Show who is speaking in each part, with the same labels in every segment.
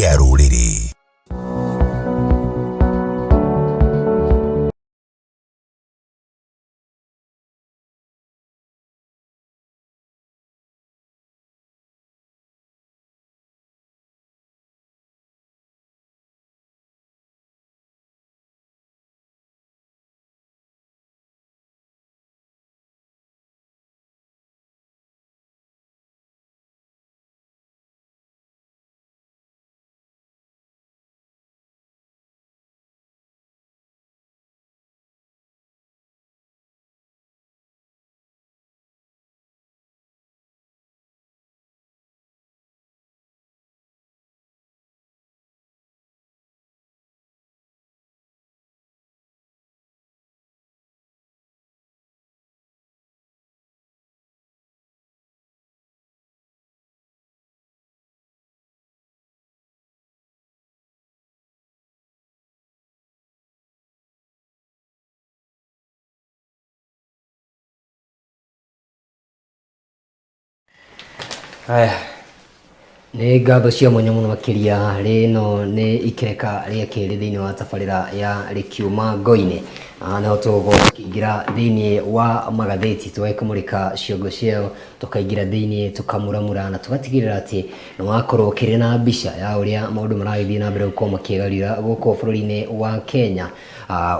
Speaker 1: kĩa rũrĩrĩ.
Speaker 2: Haya, nĩ ngatho cia mwanya mũno makĩria rĩno nĩ ikereka rĩa kerĩ thĩinĩ wa tabarĩra ya Rĩkiuma Ngo-inĩ. Naho tũkĩingĩra thĩinĩ wa magathĩti tũgakĩmũrĩka ciongo ciao, tũkaingĩra thĩinĩ tũkamuramura na tũgatigĩrĩra atĩ nĩ wakorwo kĩrĩ na mbica ya ũrĩa maũndũ maragĩthiĩ na mbere gũkorwo makĩgarũra gũkũ bũrũri-inĩ wa Kenya,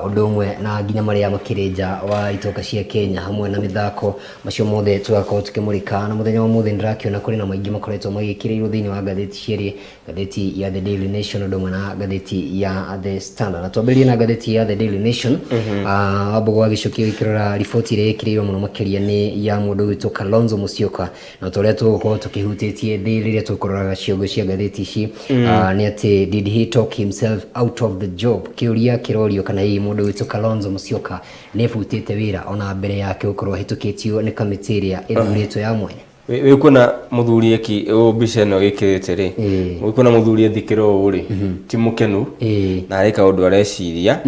Speaker 2: ũndũ ũmwe na nginya marĩa makĩrĩ nja wa itoka cia Kenya hamwe na mĩthako. Macio mothe tũgakorwo tũkĩmũrĩka na mũthenya wa ũmũthĩ nĩndĩrakĩona kũrĩ na maingĩ makoretwo magĩkĩrĩirwo thĩinĩ wa ngathĩti cierĩ, ngathĩti ya The Daily Nation ũndũ ũmwe na ngathĩti ya The Standard. Na twambĩrĩrie na ngathĩti ya The Daily Nation. Wambogo wa gĩcokio gĩkĩrora riboti ĩrĩa ĩkĩrĩirwo mũno makĩria nĩ ya mũndũ witũ Kalonzo Musyoka, na torĩa tũgũkorwo tũkĩhutĩtie rĩrĩa tũkũroraga ciongo cia ngathĩti ici nĩ atĩ did he talk himself out of the job. Kĩũria kĩrorio kana hihi mũndũ witũ Kalonzo Musyoka nĩ ebutĩte wĩra ona mbere yake gũkorwo hĩtũkĩtio nĩ kamĩtĩ ĩrĩa ĩthurĩtwo ya mwanya.
Speaker 3: Wĩkuona mũthuri eki mbica ĩno gĩkĩrĩte rĩ, wĩkuona mũthuri ethikĩra ũũ rĩ, ti mũkenu na areka ũndũ areciria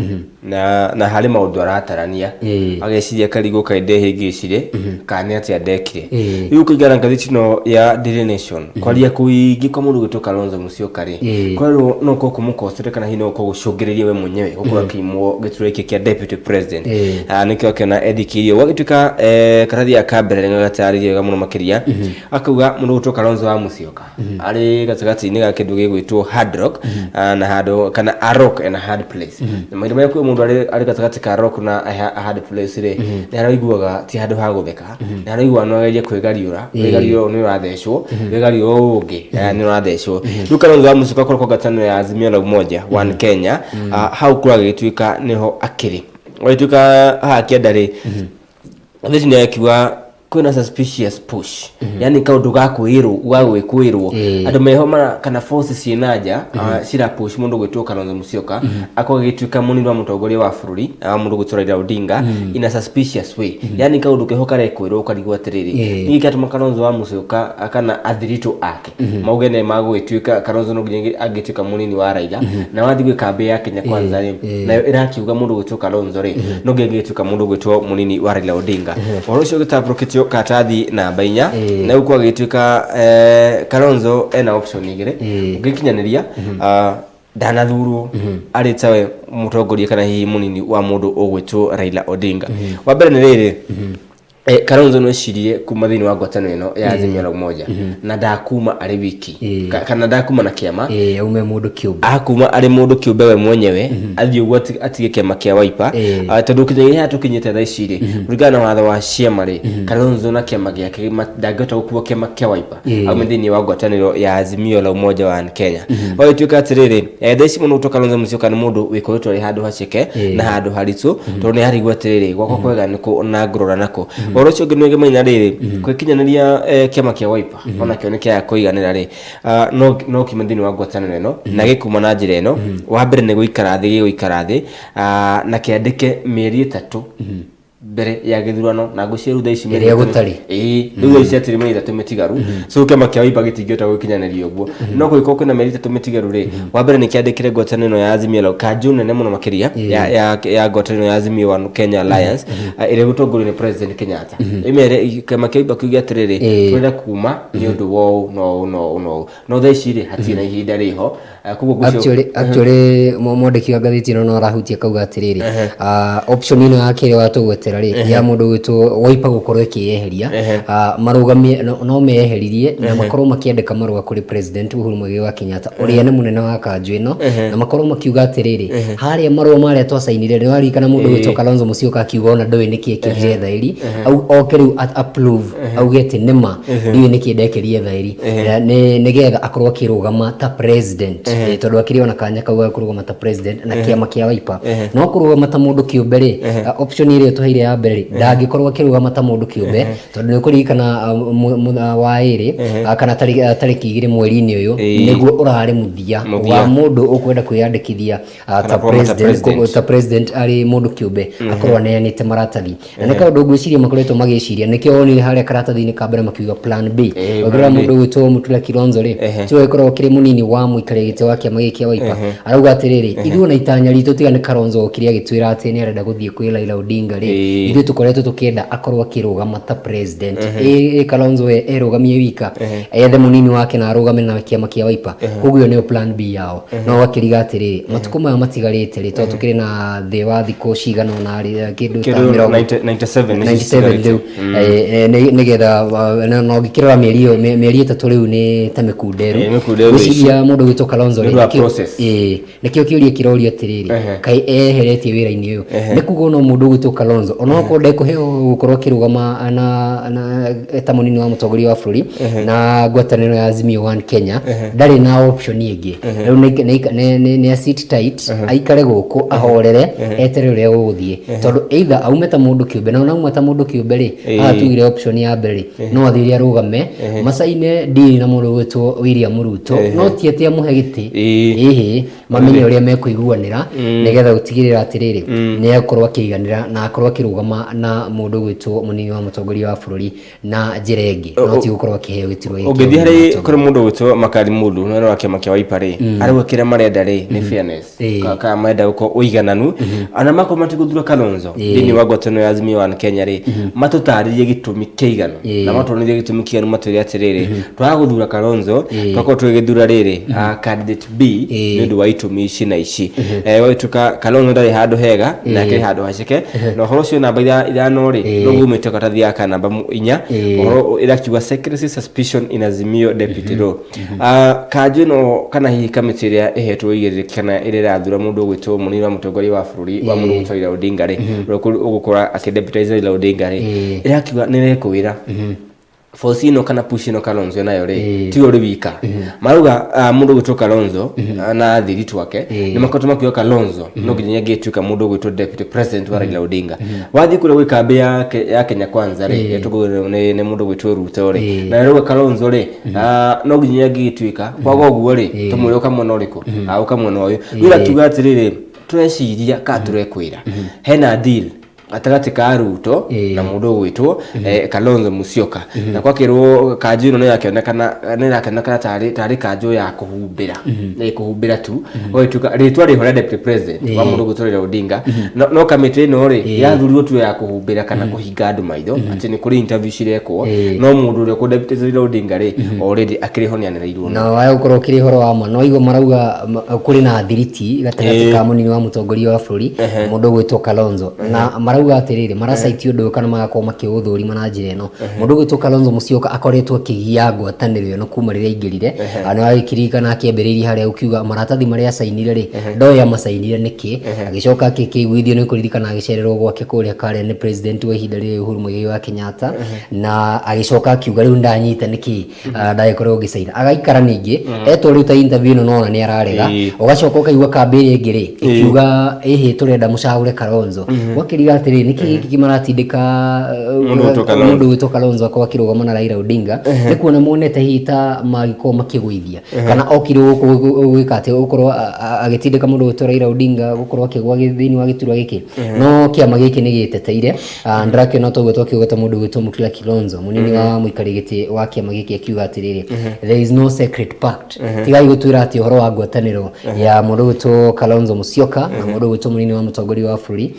Speaker 3: na harĩ maũndũ aratarania, ageciria karigũ kainde hĩngĩcire kana atĩ andekire. Rĩu kũingĩra ngathĩti ĩno ya Daily Nation kwaria kũingĩ kwa mũndũ witũ Kalonzo Musyoka rĩ, kwarwo no ko kũmũkostere kana hihi no ko gũcũngĩrĩria we mwenyewe gũkorwo akĩimwo gĩturwa gĩkĩ kĩa deputy president. Nĩkĩo akĩona ethikirio gwagĩtuĩka karathi ya kambere gagatarĩria wega mũno makĩria, akauga mũndũ witũ Kalonzo wa Musyoka arĩ gatagatĩ-inĩ ga kĩndũ gĩgwĩtwo Hard Rock na handũ kana a rock and a hard place. Na mahinda marĩa kwĩ mũndũ arĩ gatagatĩ ka rock na a hard place rĩ, nĩ araiguaga ti handũ ha gũtheka, nĩ araiguaga no ageria kwĩgariũra nĩ ũrathecwo, wĩgariũra ũngĩ nĩ ũrathecwo. Rĩu Kalonzo wa Musyoka akorwo ngwatanĩro ya Azimio la Umoja One Kenya, hau kũragĩtuĩka nĩho akĩrĩ gũgĩtuĩka haha kĩanda rĩ, thĩinĩ nĩ akiuga kwĩna suspicious push, yani kaũndũ gagwĩkwĩrwo andũ meho kana forces ciĩna nja cira push mũndũ gwĩtwo Kalonzo Musyoka akorwo agĩtuĩka mũnini wa mũtongoria wa bũrũri mũndũ gwĩtwo Raila Odinga in a suspicious way, yani kaũndũ keho karekwĩrwo karigwo atĩrĩrĩ nĩ gĩatũma Kalonzo wa Musyoka kana athirito ake mauge nĩ magwĩtuĩka Kalonzo no nginya angĩtuĩka mũnini wa Raila na wathiĩ gwĩ kambĩ ya Kenya Kwanza rĩ, na ĩrakiuga mũndũ gwĩtwo Kalonzo rĩ no ngĩtuĩka mũndũ gwĩtwo mũnini wa Raila Odinga. Ũhoro ũcio gĩtabũrũkĩtio katathi namba 4 na gũkwa gĩtuĩka Kalonzo ena option igĩrĩ ũngĩkinyanĩria ndanathurwo arĩ tawe mũtongoria kana hihi mũnini wa mũndũ ũgwĩtwo Raila Odinga. Wa mbere nĩ rĩrĩ, Kalonzo no ecirie kuma thĩinĩ wa ngwatanĩro ĩno ya Azimio la Umoja na ndakuma arĩ wiki kana ndakuma na kĩama,
Speaker 2: aume mũndũ kĩũmbe,
Speaker 3: akuma arĩ mũndũ kĩũmbe we mwenyewe athiĩ ũguo atige kĩama kĩa Wiper, tondũ kĩnyĩrĩa tũkinyĩte thaa ici rĩ, kũringana na watho wa ciama rĩ, Kalonzo na kĩama gĩake ndangĩhota gũkuua kĩama kĩa Wiper aume thĩinĩ wa ngwatanĩro ya Azimio la Umoja One Kenya. Gũgĩtuĩka atĩrĩrĩ, thaa ici mũndũ wĩtwo Kalonzo Musyoka nĩ mũndũ wĩkoretwo arĩ handũ haceke na handũ haritũ, tondũ nĩ harigwo atĩrĩrĩ gwakwa kwega nĩkũ na ngũrora nako. Ũhoro ũcio ũngĩ nĩ ũgĩmaina rĩrĩ, gwĩkinyanĩria kĩama kĩa Wiper ona kĩo nĩ kĩa kũiganĩra rĩ, no kiuma thĩinĩ wa ngwatanĩro ĩno na gĩkuma na njĩra ĩno. Wa mbere nĩ gũikara thĩ na kĩandĩke mĩeri 3 mbere ya githurano na gucia rutha ici
Speaker 2: ĩrĩa gũtarĩ
Speaker 3: rutha ici atiri mĩeri 3 mĩtigaru so kĩama kĩa Wiper gĩtingĩhota gũkinyanĩria ũguo no gũgĩkorwo kwĩna mĩeri 3 mĩtigaru rĩ wa mbere nĩ kĩandĩkire ngwatanĩro ya Azimio la kanjũ nene mũno makĩria ya ngwatanĩro ya Azimio One Kenya Alliance ĩrĩa gũtongorio nĩ President Kenyatta ĩmere kĩama kĩa Wiper kiuga atĩrĩrĩ twenda kuma nĩ ũndũ wo no thaa ici rĩ hatirĩ na ihinda rĩho
Speaker 2: koguo actually mwandĩki wa ngathĩti ĩno no arahutia kauga atĩrĩrĩ option ĩno ya kĩrĩa watũgwetera rĩ ya mũndũ wĩtwo Wiper gũkorwo ĩkĩyeheria marũgamie no meyeheririe na makorwo makĩandĩka marũa kũrĩ President Uhuru Muigai wa Kenyatta ũrĩa nĩ mũnene wa kanjũ ĩno na makorwo makiuga atĩrĩrĩ harĩa marũa marĩa twasainire nĩ waririkana mũndũ wĩtwo Kalonzo Musyoka akiuga ona ndũĩ nĩkĩ ekĩrire thaĩri oke rĩu approve auge atĩ nĩma ndiũĩ nĩkĩ ndekĩrire thaĩri nĩgetha akorwo akĩrũgama ta president tondũ akĩrĩ ona kanya kauga kũrũgama ta president na kĩama kĩa Wiper no kũrũgama ta mũndũ kĩũmbe rĩ option ĩrĩa tũheire ya mbere ndangĩkorwo akĩrũgama ta mũndũ kĩũmbe tondũ nĩ kũririkana wa ĩrĩ kana tarĩki 2 mweri-inĩ ũyũ nĩguo ũrarĩ mũthia wa mũndũ ũkwenda kwĩyandĩkithia ta president arĩ mũndũ kĩũmbe akorwo aneanĩte maratathi na nĩ kaũndũ ngwĩciria makoretwo magĩciria nĩkĩo onire harĩa karatathi-inĩ ka mbere makiuga plan B ũgĩra mũndũ wĩtwo Mutula Kilonzo rĩ tũĩ korwo kĩrĩ mũnini wa mũikarĩri gĩtĩ wa kĩama gĩkĩ kĩa Wiper arauga atĩrĩrĩ ithuĩ na itanya ritũ tiga nĩ Kalonzo kĩrĩa gĩtwĩra atĩ nĩ arenda gũthiĩ kwĩ Raila Odinga rĩ ithuĩ tũkoretwo tũkĩenda akorwo akĩrũgama ta president Kalonzo erũgamie wika ethe mũnini wake na arũgame na kĩama kĩa Wiper koguo nĩyo plan B yao no wakĩriga atĩrĩrĩ matukũ maya matigarĩte rĩ tondũ tũkĩrĩ na thĩ wa thikũ cigana na kĩndũ ta 97 rĩu nĩgetha no ngĩkĩrora mĩeri ĩtatũ rĩu nĩ ta mĩkunderu gwĩciria mũndũ wĩtwo Kalonzo nĩkĩo kĩũria kĩrorio atĩrĩrĩ kaĩ eheretie wĩra-inĩ ũyũ nĩ kuga no mũndũ wĩtwo Kalonzo ona okorwo ndekũheo gũkorwo akĩrũgama na ta mũnini wa mũtongoria wa bũrũri na ngwatanĩro ya Azimio One Kenya ndarĩ na option ĩngĩ rĩu nĩ sit tight aikare gũkũ ahorere etere ũrĩa gũgũthiĩ tondũ either aume ta mũndũ kĩũmbe na onauma ta mũndũ kĩũmbe rĩ atugire option ya mbere no athiĩ arũgame macaine deal na mũndũ wĩtwo William Ruto no ti atĩ amũhe gĩtĩ mamenye ũrĩa mekũiguanĩra nĩgetha gũtigĩrĩra atĩrĩrĩ nĩ akorwo akĩiganĩra na akorwo akĩrũgama na mũndũ wĩtwo mũnini wa mũtongoria wa bũrũri na njĩra ĩngĩ no ti gũkorwo akĩheo gĩturwa gĩkĩ
Speaker 3: ũngĩthiĩ harĩ kũrĩ mũndũ wĩtwo Makari Mũndũ no wa kĩama kĩa Wiper rĩ arauga kĩrĩa marenda rĩ nĩ fairness kana marenda gũkorwo ũigananu ana makorwo matigũthura Kalonzo thĩinĩ wa ngwatanĩro ya Azimio One Kenya rĩ matũtarĩrie gĩtũmi kĩiganu na matũtarĩrie gĩtũmi kĩiganu matũĩre atĩrĩrĩ twagũthura Kalonzo twakorwo tũgĩthura rĩrĩ candidate B nĩ ũndũ wa itũmi ici na ici wĩtuka Kalonzo ndarĩ handũ hega na kĩrĩ handũ haceke na ũhoro ũcio namba ithano rĩ no gumĩte katathi ya namba 4 ũhoro ĩrakiuga secrecy suspicion in Azimio deputy law kanjũ no kana hihi kamĩtĩ ĩrĩa ĩhetwo igĩrĩrĩki kana ĩrĩa ĩrathura mũndũ gwĩtwo mũnini wa mũtongoria wa bũrũri wa mũndũ wĩtwo Raila Odinga rĩ ũgũkora akĩdeputize Raila Odinga rĩ ĩrakiuga nĩ ĩrekũĩra force ino kana push ino Kalonzo nayo rĩ ti uri wika maruga mundu gwitwo Kalonzo na thiritu wake ni makoto makiyo Kalonzo no ginya getuka mundu gwitwo deputy president wa Raila Odinga wathi kule gwi kambi ya Kenya Kwanza rĩ yetugo ne mundu gwitwo Ruto rĩ na rĩu Kalonzo rĩ no ginya gituika kwago guo rĩ tumuri ukamwona uriku ukamwona uyu wira tuga atiriri tureciria ka turekwira hena deal atagati ka Ruto na mundu gwitwo Kalonzo Musyoka na kwakirwo kanjino no yakionekana tari kanjo ya kuhumbira na kuhumbira tu oituka ritwa ri hore deputy president wa mundu gwitwo Raila Odinga no kamiti no ri yathurirwo tu ya kuhumbira kana kuhinga andu maitho ati ni kuri interview cirekwo no mundu ri ku deputy Raila Odinga ri already akirihonianirirwo
Speaker 2: na wayo ukorwo kiri horo wa ma no igo marauga kuri na thiriti gatagati ka munini wa mutongoria wa bũrũri mundu gwitwo Kalonzo na marauga atiriri maracaiti undu kana magakorwo makiuthurima na njira ino mundu gwitwo Kalonzo Musyoka akoretwo akigia ngwatanĩro ino kuma rĩrĩa ingĩrire ana agikirikana akiambĩrĩria harĩa ukiuga maratathi marĩa acainire ri ndoya macainire niki agicoka akikiguithio ni kuririkana agicererwo gwake kũrĩa kare ni president wa ihinda rĩrĩ Uhuru Muigai wa Kenyatta na agicoka akiuga rĩu ndanyita niki ndagĩkorwo gicaina agaikara ningĩ etwo rĩu ta interview ino nona ni ararega ugacoka ukaigua kambĩ ĩngĩ ri ikiuga turenda mũcagũre Kalonzo wakĩriga atĩ atiri niki giki kimaratindika mundu wito Kalonzo akwa kirugama na Raila Odinga ni kuona monete hita magiko makigwithia kana okiro gwikate ukorwo agitindika mundu wito Raila Odinga gukorwo akigwa thini wa giturwa giki no kiama giki ni giteteire ndrake no togwe twakigweta mundu wito Mutula Kilonzo munini wa muikari giti wa kiama giki akiuga atiriri there is no secret pact tigai gutwira ati horo wa ngwataniro ya mundu wito Kalonzo Musyoka na mundu wito munini wa mutongoria wa buri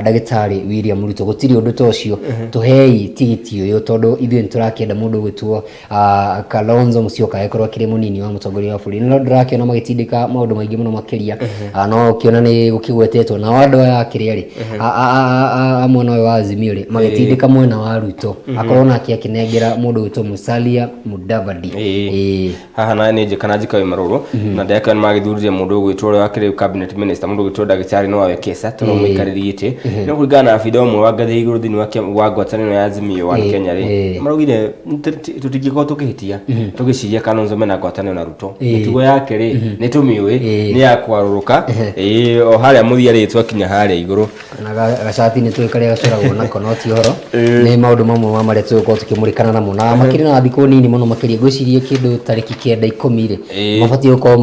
Speaker 2: Dagitari William Ruto gutiri undu tocio tuhei tigiti uyu tondu ithuĩ niturakienda mundu witwo Kalonzo Musyoka ekorwo akiri munini wa mutongoria wa buri no ndirakiona magitindika maundu maingi muno makiria no kiona ni gukigwetetwo na wandu ya kiriari mwena wa Azimio ri magitindika mwena wa Ruto akorwo nake akinengera mundu witwo Musalia Mudavadi
Speaker 3: haha na ni kana jikawe maruru na ndeka magithurire mundu gwitwo uri akiri cabinet minister mundu gwitwo Dagitari no awe kesa tuno muikaririite no kurigana na video mwe wagathe iguru thini wa ngwataniro ya Azimio wa Kenya ri marugire tutigiko tukihitia tugiciria Kalonzo mena ngwataniro na Ruto mitugo yake ri ni tumiwe ni ya kwaruruka o haria muthia ri twakinya haria iguru
Speaker 2: na gacati ni twikare gacuragwo na konoti horo ni maundu mamwe ma maria twiko tukimurikana na muna makiri na thiko nini muno makiri gwicirie kindu tariki 9-10 ri mabati uko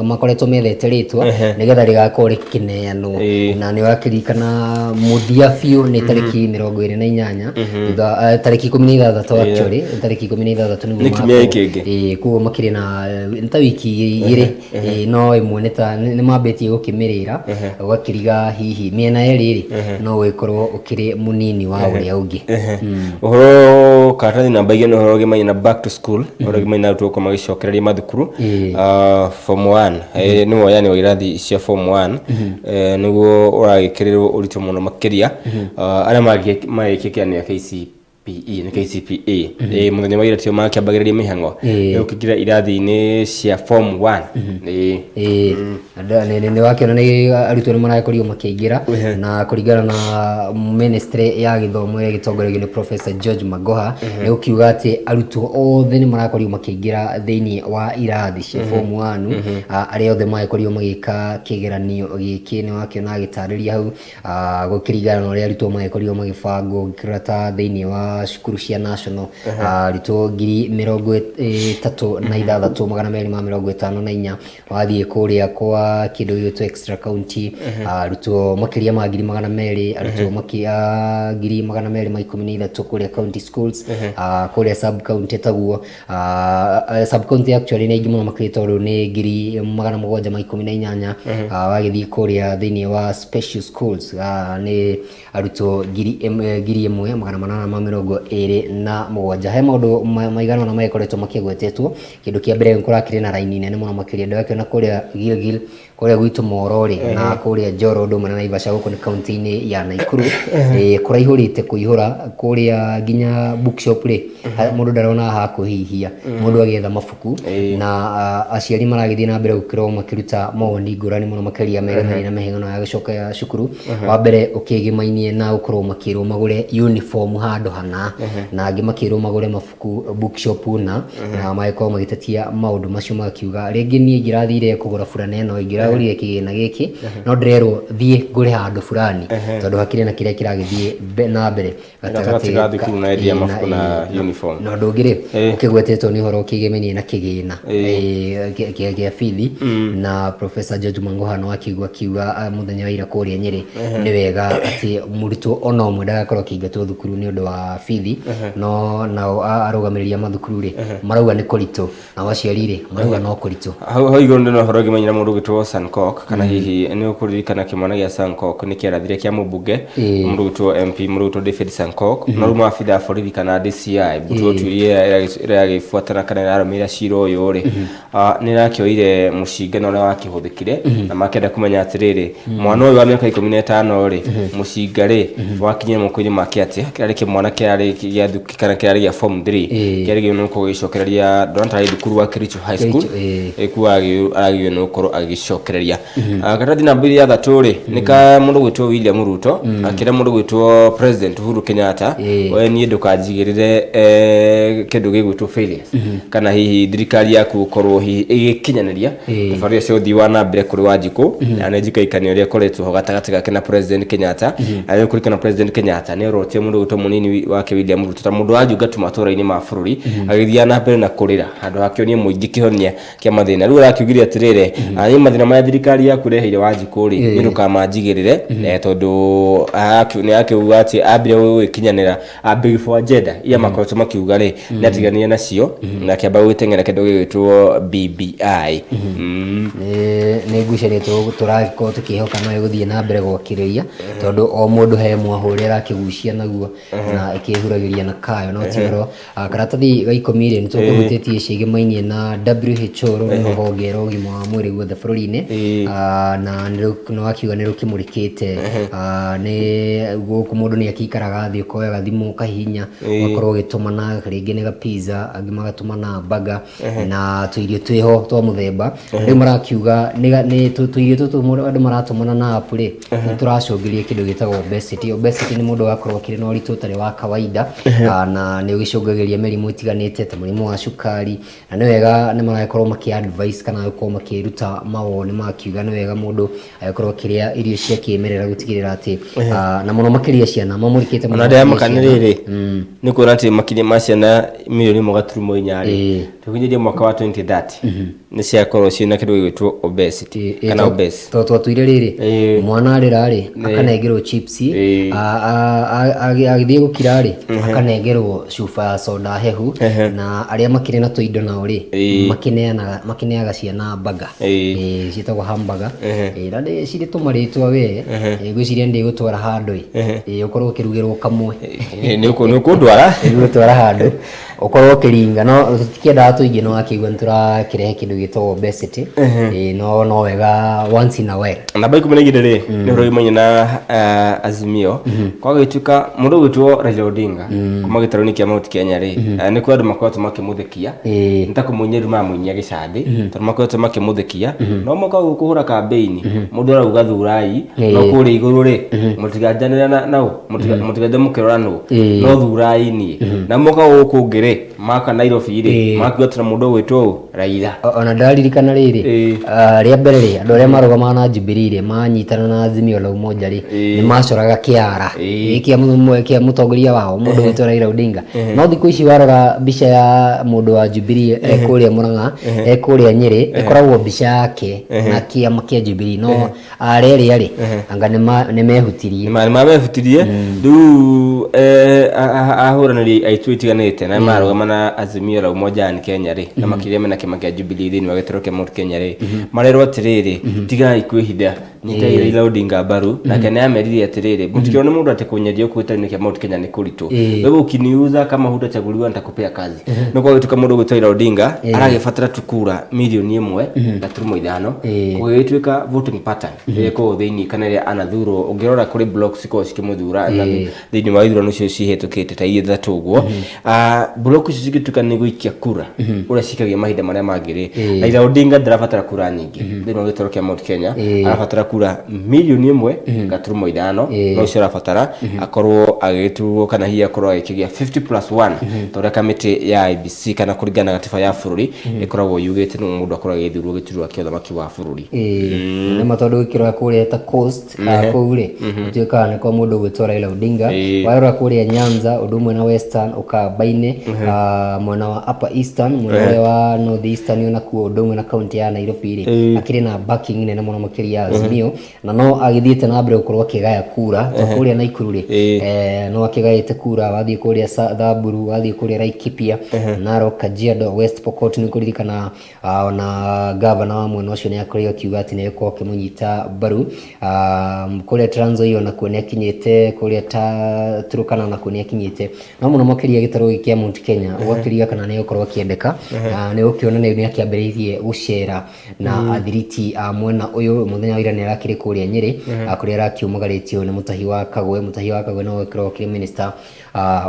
Speaker 2: makoretwo metheteritwo nigetha rigakorwo rikineanwo na ni wakirikana muthia biu ni tariki 28 thutha tariki 16 actually tariki 16
Speaker 3: ni kimia ikingi
Speaker 2: kuo makiri na nta wiki igiri no imwe ni mabetie gukimirira gwakiriga hihi miena eri no wikorwo ukiri munini wa uria ungi
Speaker 3: uhoro katathi namba igene uhoro gemanya na back to school uhoro gemanya tuko magicokereria mathukuru form 1 ni woyani wa irathi cia form 1 niguo uragikirirwo urito muno makiria aria magikikiania KCPE ni KCPE muthenya wa ira tio makiambagiriria mihango ukigira irathi-ini cia form 1
Speaker 2: ni wakiona ni arutwo ni marakorio makiingira na kuringana na ministry ya githomo ya gitongoria ni Professor George Magoha ni ukiuga ati arutwo othe ni marakorio makiingira thiini wa irathi cia form 1 aria othe marakorio magika kigeranio giki ni wakiona agitariria hau gukiringana na aria arutwo marakorio magibango gikirata thiini wa cukuru cia national arutwo 36,254 wathie kuria kwa kindu gitwa extra county arutwo makiria ma 200,000 arutwo makia 213 kuria county schools kuria sub county taguo sub county actually ni ingi muno makirita ru ni 718 wagithie kuria thiini wa special schools ni arutwo 1,827 he maundu maigana na maikoretwo makigwetetwo kindu kia mbere nkurakire na raini nene muno makiria ndake na kuria Gilgil kuria gwitu Morori na kuria Njoro ndo na Naivasha guko ni county-ini ya Naikuru kuraihurite kuihura kuria ginya bookshop ri mundu ndarona ha kuhihia mundu agetha mabuku na aciari maragithie na mbere gukirwo makiruta mawoni ngurani muno makiria megemeri na mehengano ya gicoka ya cukuru wa mbere ukigimainie na ukorwo makirwo magure uniform handu hana na angi makirwo magure mabuku bookshop na maiko magitetia maundu macio makiuga ringi nie ngirathire kugura fulana eno ngiragurire kigina giki no ndirerwo thie ngure handu fulani tondu hakire na kiria kiragithie na mbere
Speaker 3: gatagati thukuru na endia mabuku na uniform
Speaker 2: no ndugire ukigwetetwo ni horo ukigimenie na kigina kia fithi na Professor George Magoha no akigwa kiuga muthenya wa ira kuria Nyeri ni wega ati murutwo ona umwe ndagakorwo kingatwo thukuru ni undu wa fithi no nao arugamiria mathukuru ri marauga ni kurito na waciari ri marauga no kurito
Speaker 3: hau iguru ndino horo gimanyira mundu gitwo Sankok kana hihi ni ukuririkana kimwana gia Sankok ni kiarathire kia mubunge mundu gitwo MP mundu gitwo David Sankok no ruma afitha borithi kana DCI butu tuirie ira gifuatana kana irarumira ciro uyu ri ni rakioire mucinga no wakihuthikire na makenda kumenya atiriri mwana uyu wa miaka 15 ri mucinga ri wakinye mukoini make ati kirari kimwana kirari gia thuki kana kirari gia form 3 kirari gino no kugicokereria ndonta thukuru wa Kericho High School ekuwa aragio no korwo agicokereria gũcokereria karathi namba ya thatũ rĩ nĩ ka mũndũ gwĩtwo William Ruto akĩra mũndũ gwĩtwo President Uhuru Kenyatta we niĩ ndũkanjigĩrĩre kĩndũ gĩgwĩtwo failures kana hihi thirikari yaku gũkorwo hihi ĩgĩkinyanĩria tabarĩra cia ũthii wa na mbere kũrĩ Wanjikũ na nĩ njikaikania ũrĩa koretwo ho gatagatĩ gake na President Kenyatta arĩ kũrikana President Kenyatta nĩ orotie mũndũ gwĩtwo mũnini wake William Ruto ta mũndũ wanjungatu matũra-inĩ ma bũrũri agĩthiĩ na mbere na kũrĩra handũ hakĩonie mũingĩ kĩhonia kĩa mathĩna rĩu arakiugire atĩrĩrĩ nĩ mathĩna maya thirikari yaku ĩreheire Wanjikũ rĩ nĩ ndũkamanjigĩrĩre tondũ nĩ akiuga atĩ ambire gwĩkinyanĩra before agenda iria makoretwo makiuga rĩ nĩ atiganire nacio na akĩamba gwĩteng'era kĩndũ gĩgwĩtwo BBI
Speaker 2: nĩ ngucanĩtwo tũrakorwo tũkĩhoka no ĩgũthiĩ na mbere gwakĩrĩria tondũ o mũndũ he mwahũ ũrĩa arakĩgucia naguo na ĩkĩhuragĩria na kayo no tigoro karatathi ga 10 rĩ nĩ tũkũhutĩtie ciĩgĩmainie na WHO rũhonge rwa ũgima wa mwĩrĩ guothe bũrũri-inĩ na nĩ wakiuga nĩ rũkĩmũrĩkĩte nĩ gũkũ mũndũ nĩ akĩikaraga thĩ ũkoya thimũ ũkahihinya ũgakorwo ũgĩtũmana rĩngĩ nĩ pizza angĩ magatũmana burger na tũirio twĩho twa mũthemba rĩu marakiuga nĩ tũirio tũtũ andũ maratũmana na app rĩ nĩ tũracũngĩrĩria kĩndũ gĩtagwo obesity nĩ mũndũ wakorwo kĩrĩ na ũritũ ũtarĩ wa kawaida na nĩ ũgĩcũngagĩria mĩrimũ ĩtiganĩte ta mũrimũ wa cukari na nĩ wega nĩ maragĩkorwo makĩ-advise kana gũkorwo makĩruta mawoni makiuga nĩ wega mũndũ agĩkorwo akĩrĩa irio cia kĩmerera gũtigĩrĩra atĩ na mũno makĩria ciana mamũrĩkĩte
Speaker 3: mũno na makanĩrĩrĩ nĩ kuona atĩ makĩria ma ciana milioni 1.4 rĩ tũkinyĩrie mwaka wa 2030 nĩ ciakorwo ciĩna kĩndũ gĩgwĩtwo obesity kana obese
Speaker 2: twatwire rĩrĩ mwana arĩra rĩ akanengerwo chips agĩthiĩ gũkira rĩ akanengerwo cuba ya soda hehu na arĩa makĩrĩ na tũindo nao rĩ makĩneaga ciana burger ciĩtagwo hamburger na cirĩ tũmarĩtwa we gwĩciria ndĩgũtwara handũ ũkorwo ũkĩrugĩrwo kamwe
Speaker 3: nĩ ũkũndwara
Speaker 2: handũ ũkorwo ũkĩringa no tũtikĩendaga tũingĩ no akĩigua nĩ tũrakĩrehe kĩndũ gĩtagwo obesity no wega once in a while
Speaker 3: namba 12 rĩ nĩ ũrũgĩmanye na Azimio kwa gĩtuĩka mũndũ gwĩtwo Raila Odinga kuma gĩtarũ-inĩ kĩa Mount Kenya rĩ nĩ kwa andũ makoretwo makĩmũthekia nĩ ta kũmũinyeru mamũinyia gĩcandĩ tondũ makoretwo makĩmũthekia no moka gũkũhũra kambeini mũndũ arauga thurai no kũrĩa igũrũ rĩ mũtiganjanĩra nao mũtiganje mũkĩrora nũ no thurai niĩ na moka gũkũ rĩ maka Nairobi rĩ makiuga tuna mũndũ gwĩtwo Raila
Speaker 2: ona ndaririkana rĩrĩ rĩa mbere rĩ andũ arĩa marũgamaga na Jubilee rĩ manyitana na Azimio la Umoja rĩ nĩ macoraga kĩara kĩa mũtongoria wao mũndũ gwĩtwo Raila Odinga no thikũ ici warora mbica ya mũndũ wa Jubilee kũrĩa Murang'a kũrĩa Nyĩrĩ ĩkoragwo mbica yake na kĩama kĩa Jubilee no arĩa rĩ anga nĩ mehutirie rĩu ahũranĩri aitũ itiganĩte na marũgama na Azimio la Umoja ni Kenya rĩ na makĩria mena kĩama kĩa Jubilee thĩinĩ wa gĩtaro kĩa Mount Kenya rĩ marerwo atĩrĩrĩ tigai kwĩhinda nyitai Raila Odinga mbaru nake nĩ amerire atĩrĩrĩ mũtikĩone mũndũ atĩ kũnyeria gĩtaro-inĩ kĩa Mount Kenya nĩ kũritũ wewe ukiniuza kama hutachaguliwa nitakupea kazi no kwa gĩtuĩka mũndũ gwĩtwo Raila Odinga aragĩbatara tukura milioni 1.5 gũgĩtuĩka voting pattern ĩkwo thĩinĩ kana ĩrĩa anathurwo ũngĩrora kũrĩ blocks iko cikĩmũthura thĩinĩ wa ithurano icio cihetũkĩte ta ithatũ ũguo block icio cigĩtuĩka nĩ gũikia kura ũrĩa cikagia mahinda marĩa mangĩ rĩ Raila Odinga ndarabatara kura nyingĩ thĩinĩ wa gĩtaro kĩa Mount Kenya arabatara kura milioni 1.5 no cio arabatara akorwo agĩturwo kana hihi akorwo agĩkĩgia 50+1 tondũ kamĩtĩ ya IEBC kana kũringana na gatiba ya bũrũri ĩkoragwo yugĩte no mũndũ akorwo agĩthurwo gĩturwa kĩa ũthamaki wa bũrũri nĩ matondũ gĩkĩrora kũrĩa ta coast kũu rĩ gũtuĩkaga nĩ kwa mũndũ gwĩtwo Raila Odinga warora kũrĩa Nyanza ũndũ ũmwe na Western Ukamba-inĩ mwena wa Upper Eastern mwena wa North Eastern onakuo ũndũ ũmwe na kaunti ya Nairobi rĩ akĩrĩ na backing nene mũno makĩria ya Azimio na no agĩthiĩte na mbere gũkorwo akĩgaya kura kũrĩa Naikuru rĩ no akĩgaĩte kura wathiĩ kũrĩa Thamburu wathiĩ kũrĩa Laikipia Narok Kajiado West Pokot nĩ kũririkana ona gavana wa mwena ũcio nĩ akorwo akiuga atĩ nĩ gũkorwo akĩmũnyita mbaru kũrĩa Trans Nzoia nakuo nĩ akinyĩte kũrĩa Turkana nakuo nĩ akinyĩte no mũno makĩria gĩtarũ gĩkĩ kĩa Mount Kenya ũgakĩria kana nĩ gũkorwo akĩendeka nĩ gũkĩona nĩ akĩambĩrĩirie gũcera na athiriti a mwena ũyũ mũthenya wa ira nĩ rakire kuria Nyeri kuria rakiumagaritio ni Mutahi wa Kagwe no gukiro kiri minister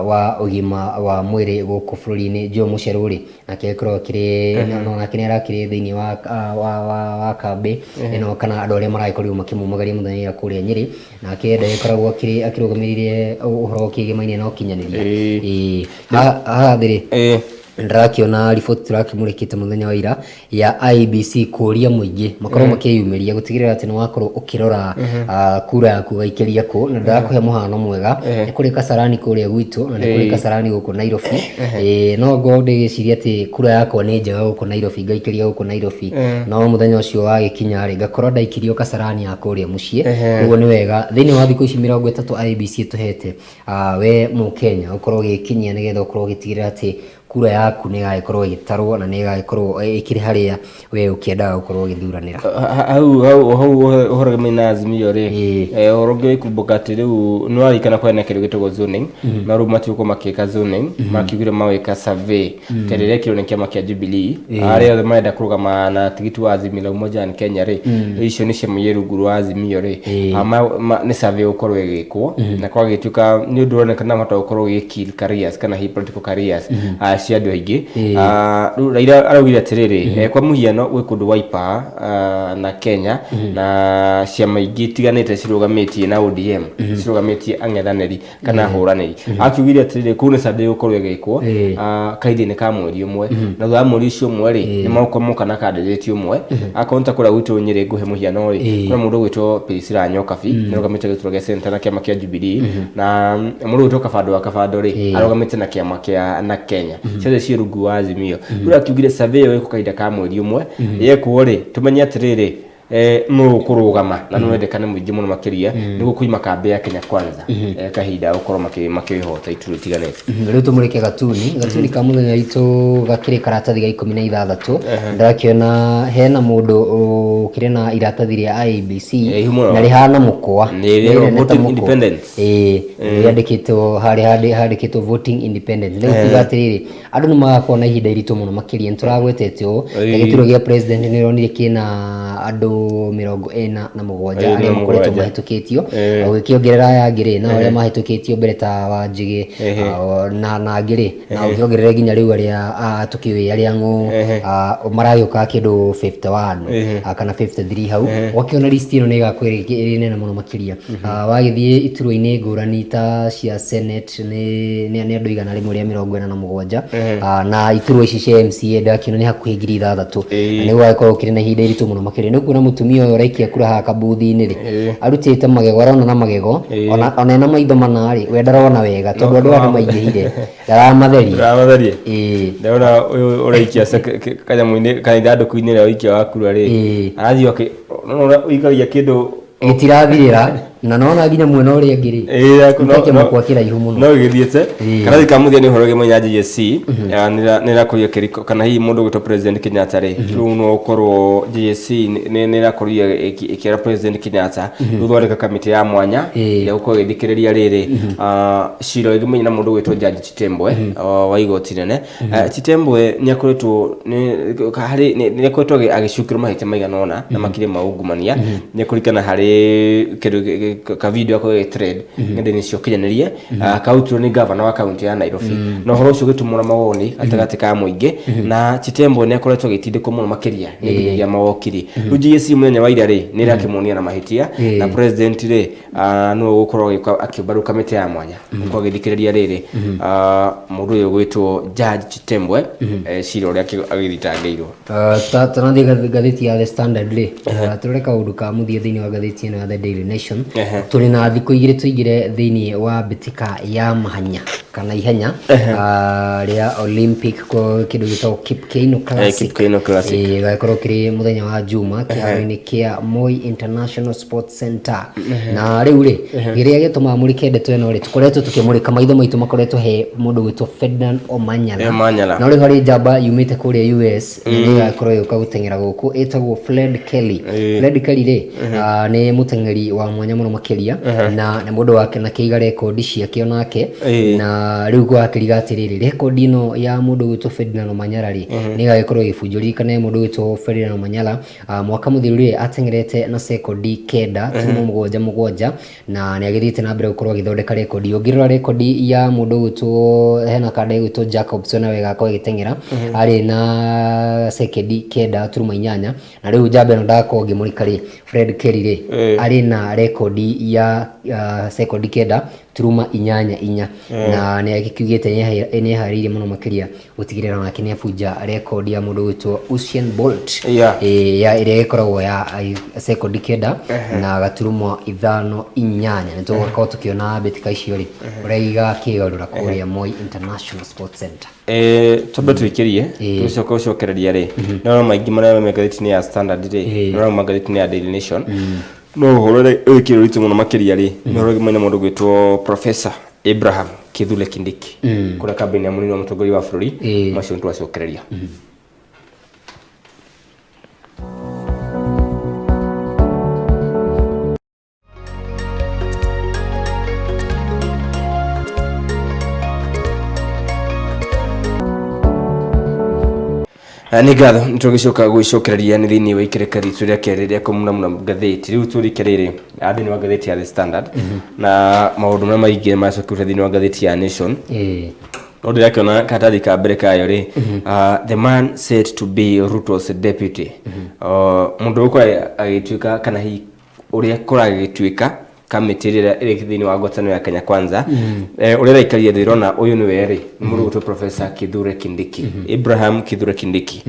Speaker 2: wa ugima wa mwiri guku bururi-ini Joe Mucheruri nake gukiro kiri no nake ni arakire thiini wa kambi ino kana andu aria maragikorirwo makimumagaria muthenya kuria Nyeri nake ndagikoragwo akirugamiririe uhoro ukigimainie na ukinyaniria haha thiri ndirakiona riboti turakimurikite muthenya wa ira ya IBC kuria muingi makorwo makiyumiria gutigirira ati ni wakorwo ukirora kura yaku gaikiria ku na ndirakuhe muhano mwega ni kuri Kasarani kuria gwitu na ni kuri Kasarani guku Nairobi no ngo ndigiciria ati kura yakwa ni njega guku Nairobi gaikiria guku Nairobi no muthenya ucio wagikinya ri ngakorwo ndaikirio Kasarani ya kuria mucii uguo ni wega thiini wa thiku ici 30 IBC tuhete we mu Kenya ukorwo gikinyia nigetha ukorwo gitigirira ati kura yaku ni gaikorwo igitarwo na ni gaikorwo ikiri haria we ukiendaga gukorwo githuranira
Speaker 3: hau uhoro na Azimio ri uronge kumbuka ati riu no arikana kwa nekerio gitego zoning na ru matiuko makika zoning makigire maweka survey terere kiro ni kiama kia Jubilee aria maenda kurugama na tigiti wa Azimio umoja ni Kenya ri icio ni cia muyeru guru wa Azimio ri ni survey ukorwo igikwo na kwa gituka ni undu onekana mata ukorwo gikil careers kana hi political careers cia andu aingi Raila araugire atiriri kwa muhiano gwi kundu Wiper na Kenya na ciama ingi tiganite cirugamitie na ODM cirugamitie ang'ethaniri kana huraniri akiugire atiriri kuna sabe ukorwo igikwo kaidi-ini ka mweri umwe na thutha mweri ucio umwe ri ni maukomoka na candidate umwe akonta kura gwitu Nyeri nguhe muhiano ri kuna mundu gwitwo Priscilla Nyokabi ni rugamite gituro gia center na kiama kia Jubilee na mundu gwitwo Kabando ri arugamite na kiama kia na Kenya ciothe cie rungu wa Azimio rĩu akiugire survey ĩyo ĩkwo kahinda ka mweri ũmwe yekwo rĩ tumenye atĩrĩrĩ no kurugama na no endekane muingi muno makiria niguo kuima kambe ya Kenya Kwanza kahinda ukorwo makihota ituru tiganete
Speaker 2: riu tumurike gatuni ka muthenya itu gakire karatathi ga 16 ndakiona hena mundu ukire na iratathi ria IBC na rihana mukwa
Speaker 3: ni voting independence
Speaker 2: yandikitwo handikitwo voting independence riu tigatiriri andu nimagakorwo na ihinda iritu muno makiria nturagwetete gituro gia president ni ronire kina andu 47 aria makoretwo mahitukitio ugikiongerera yangire na aria mahitukitio mbere ta Wanjigi na ngire na ugiongerera nginya riu aria tukiwi aria ngo maragioka kindu 51 kana 53 hau wakiona list ino ni gakwiri nene muno makiria wagithie ituro-ini ngurani ta cia Senate ni andu igana rimwe ria 47 na ituro ici cia MCA ndakiona ni hakuhi ngiri 6 ni wakorwo kiri na ihinda iritu muno makiria ni kuna mutumia uyu raikia kura ha kabuthi-ini ri arutite magego arona na magego ona na maitho manari we ndarona wega tondu andu maingihire daramatheria
Speaker 3: ndona uyu uraikia kanyamu-ini kana ithanduku-ini ria uikia wa kura ri arathio uikagia kindu
Speaker 2: gitirathirira na nona nginya mwena uria ngiri kwa kiraihu muno
Speaker 3: no githiete kana thikamuthia ni horoge mwenya JSC ni rakuria kiriko kana hi mundu gwitwo president Kenyatta ri riu no ukorwo JSC ni rakuria ikira president Kenyatta ruthondeka kamiti ya mwanya ya gukorwo githikiriria riri ciro igimenya na mundu gwitwo Judge Chitembwe wa igoti nene Chitembwe ni akoretwo ni akoretwo agicukirwo mahite maiganona na makire maungumania ni kurikana hari ka video yako trade ngende ni cio kinyanirie kautiro ni governor wa county ya Nairobi no horo cio gitumura mawoni atagati ka muingi na Chitembwe ni akoretwo gitindiko muno makiria ni ya mawokiri UGC muthenya wa ira ri ni rakimunia na mahitia na president ri no gukorwo akibaru kamiti ya mwanya kwa githikiriria riri mundu uyu gwitwo Judge Chitembwe ciro ria agithitangeirwo
Speaker 2: tanathi gatheti ya The Standard ri tureka undu ka muthia thiini wa gatheti ino ya The Daily Nation tuli na thiku igire tuigire thiini wa bitika ya mahanya kana ihenya ria Olympic ko kindu gitagwo Kipkeino Classic gakorwo kiri muthenya wa Juma kiaro-ini kia Moi International Sports Center na riu ri giria gituma murike ndeto ino ri tukoretwo tukimurika maitho maitu makoretwo he mundu gwitwo Ferdinand Omanyala na riu hari njamba yumite kuria US ni gakorwo yuka gutengera guku etagwo Fred Kelly ri ni mutengeri wa mwanya muno makiria na ni mundu wake na kiiga rekondi ciake onake na riu kwa kiriga atiriri record ino ya mundu gwitwo Ferdinand Omanyala ri ni gagikorwo gibunjuri kana mundu gwitwo Ferdinand Omanyala mwaka muthiru ri atengerete na sekondi kenda mugwanja na ni agithite na mbere gukorwo githondeka record ungirora record ya mundu gwitwo hena kanda gwitwo Jacobson wega kwa gitengera ari na sekondi kenda turuma 8 na riu jambe no ndako ngimurika ri Fred Kelly ri ari na record ya sekondi kenda turuma 8 na ni agikugite ni harire muno makiria gutigirira nake ni afunja record ya mundu gwitwo Usain Bolt ya ire ikoragwo ya sekondi kenda na gaturuma 5-8 nito gakao tukiona betika icio ri uraiga kiorura kuria Moi International Sports Center
Speaker 3: tobe twikirie tucoka ucokereria ri no maingi maria megathiti ya Standard ri no magathiti ya Daily Nation no horore ekiro ritu muno makiria ri no rogi mwene mundu gwitwo Professor Abraham Kithure Kindiki kura kabini ya munini wa mutongoria wa bururi macio ntwacokereria ni gatho ntugicoka gwicokereria ni thini wa ikereka ritu ria kereria kumuna gatheti riu turikerere athini wa gatheti ya The Standard na maundu maria maingi macokire thini wa gatheti ya Nation no ndirakiona katathi ka mbere kayo ri the man said to be Ruto's deputy mundu uko agituika kana hi uria kuragituika kamiti iri thini wa ngwataniro ya Kenya Kwanza uria raikaria ndirona uyu ni weri mundu gwitwo Professor Kithure Kindiki Abraham Kithure Kindiki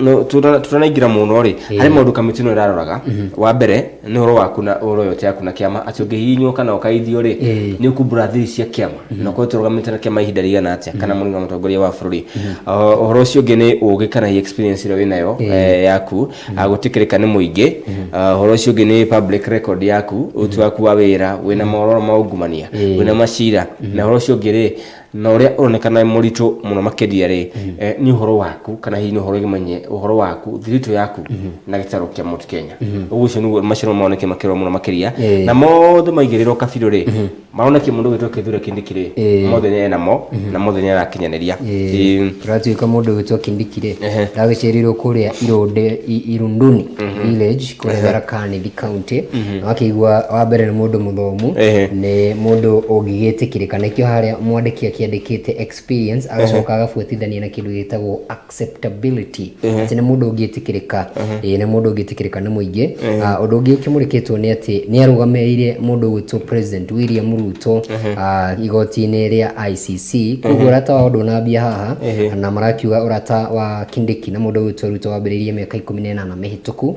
Speaker 3: no tutanaingira muno ri hari maundu kamiti no iraroraga wa mbere ni horo waku na oro yote yaku na kiama ati ungihinywo kana ukaithio ri ni ukuburathiri cia kiama no ko turogamite na kiama ihinda rigana atia kana mundu wa mutongoria wa bururi horo ucio ungi ni ugi kana experience iro winayo yaku agutikirika ni muingi horo ucio ungi ni public record yaku waku wa wira wina mororo maungumania wina macira na horo cio ngire na uria uronekana muritu muno makedia ri ni horo waku kana hi ni horo gimenye horo waku thirito yaku na gitaro kia Mount Kenya ugucio ni maciro maoneke makiro muno makeria na mothe maigiriro kabiro ri maoneke mundu gwitwo Kithure Kindiki ri mothe ni namo na mothe ni arakinyaniria
Speaker 2: turatuika mundu gwitwo Kindiki ri ndagicirirwo kuria Irunduni village kuria Tharaka-Nithi county akigwa wa mbere ni mundu muthomu ni mundu ungigitikirika nikio haria mwandiki akiandikite experience agacoka agafuatithania na kindu gitagwo acceptability ni mundu ungitikirika ni mundu ungitikirika ni muingi undu ungi ukimurikitwo ni ati ni arugameire mundu gwitwo President William Ruto igoti-ini ria ICC koguo urata wa undu nambia haha na marakiuga urata wa Kindiki na mundu gwitwo Ruto wambiririe miaka 18 mihituku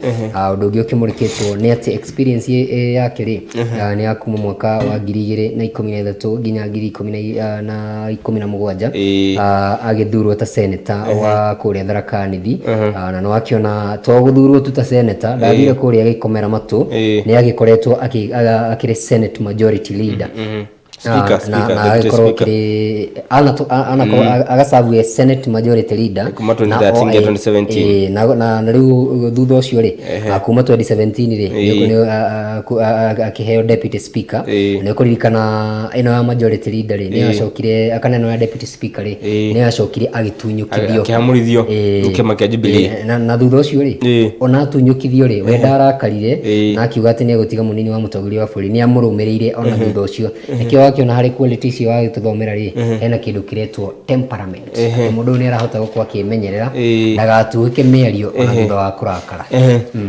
Speaker 2: undu ungi ukimurikitwo ni ati experience yake ri ni akuma mwaka wa 2013 nginya 2017 agithurwo ta senator wa kuria Tharaka-Nithi na no akiona to guthurwo tu ta senator ndathire kuria gikomera matu ni agikoretwo akire Senate majority leader na agikoro kiri agasavu Senate majority leader na riu thutha ucio ri kuma 2017 ri akiheo deputy speaker ni kuririkana ino ya majority leader ri ni acokire akaneno ya deputy speaker ri ni acokire agitunyukithio
Speaker 3: akiamurithio ukema kia Jubilee
Speaker 2: na thutha ucio ri ona atunyukithio ri we ndarakarire na akiuga ati ni gutiga munini wa mutongoria wa bũrũri ni amurumirire ona thutha ucio nikio akiona hari qualities cio agituthomera ri hena kindu kiretwo temperament mundu ni arahota gukwa kimenyerera ndagatuike miario ona thutha wa kurakara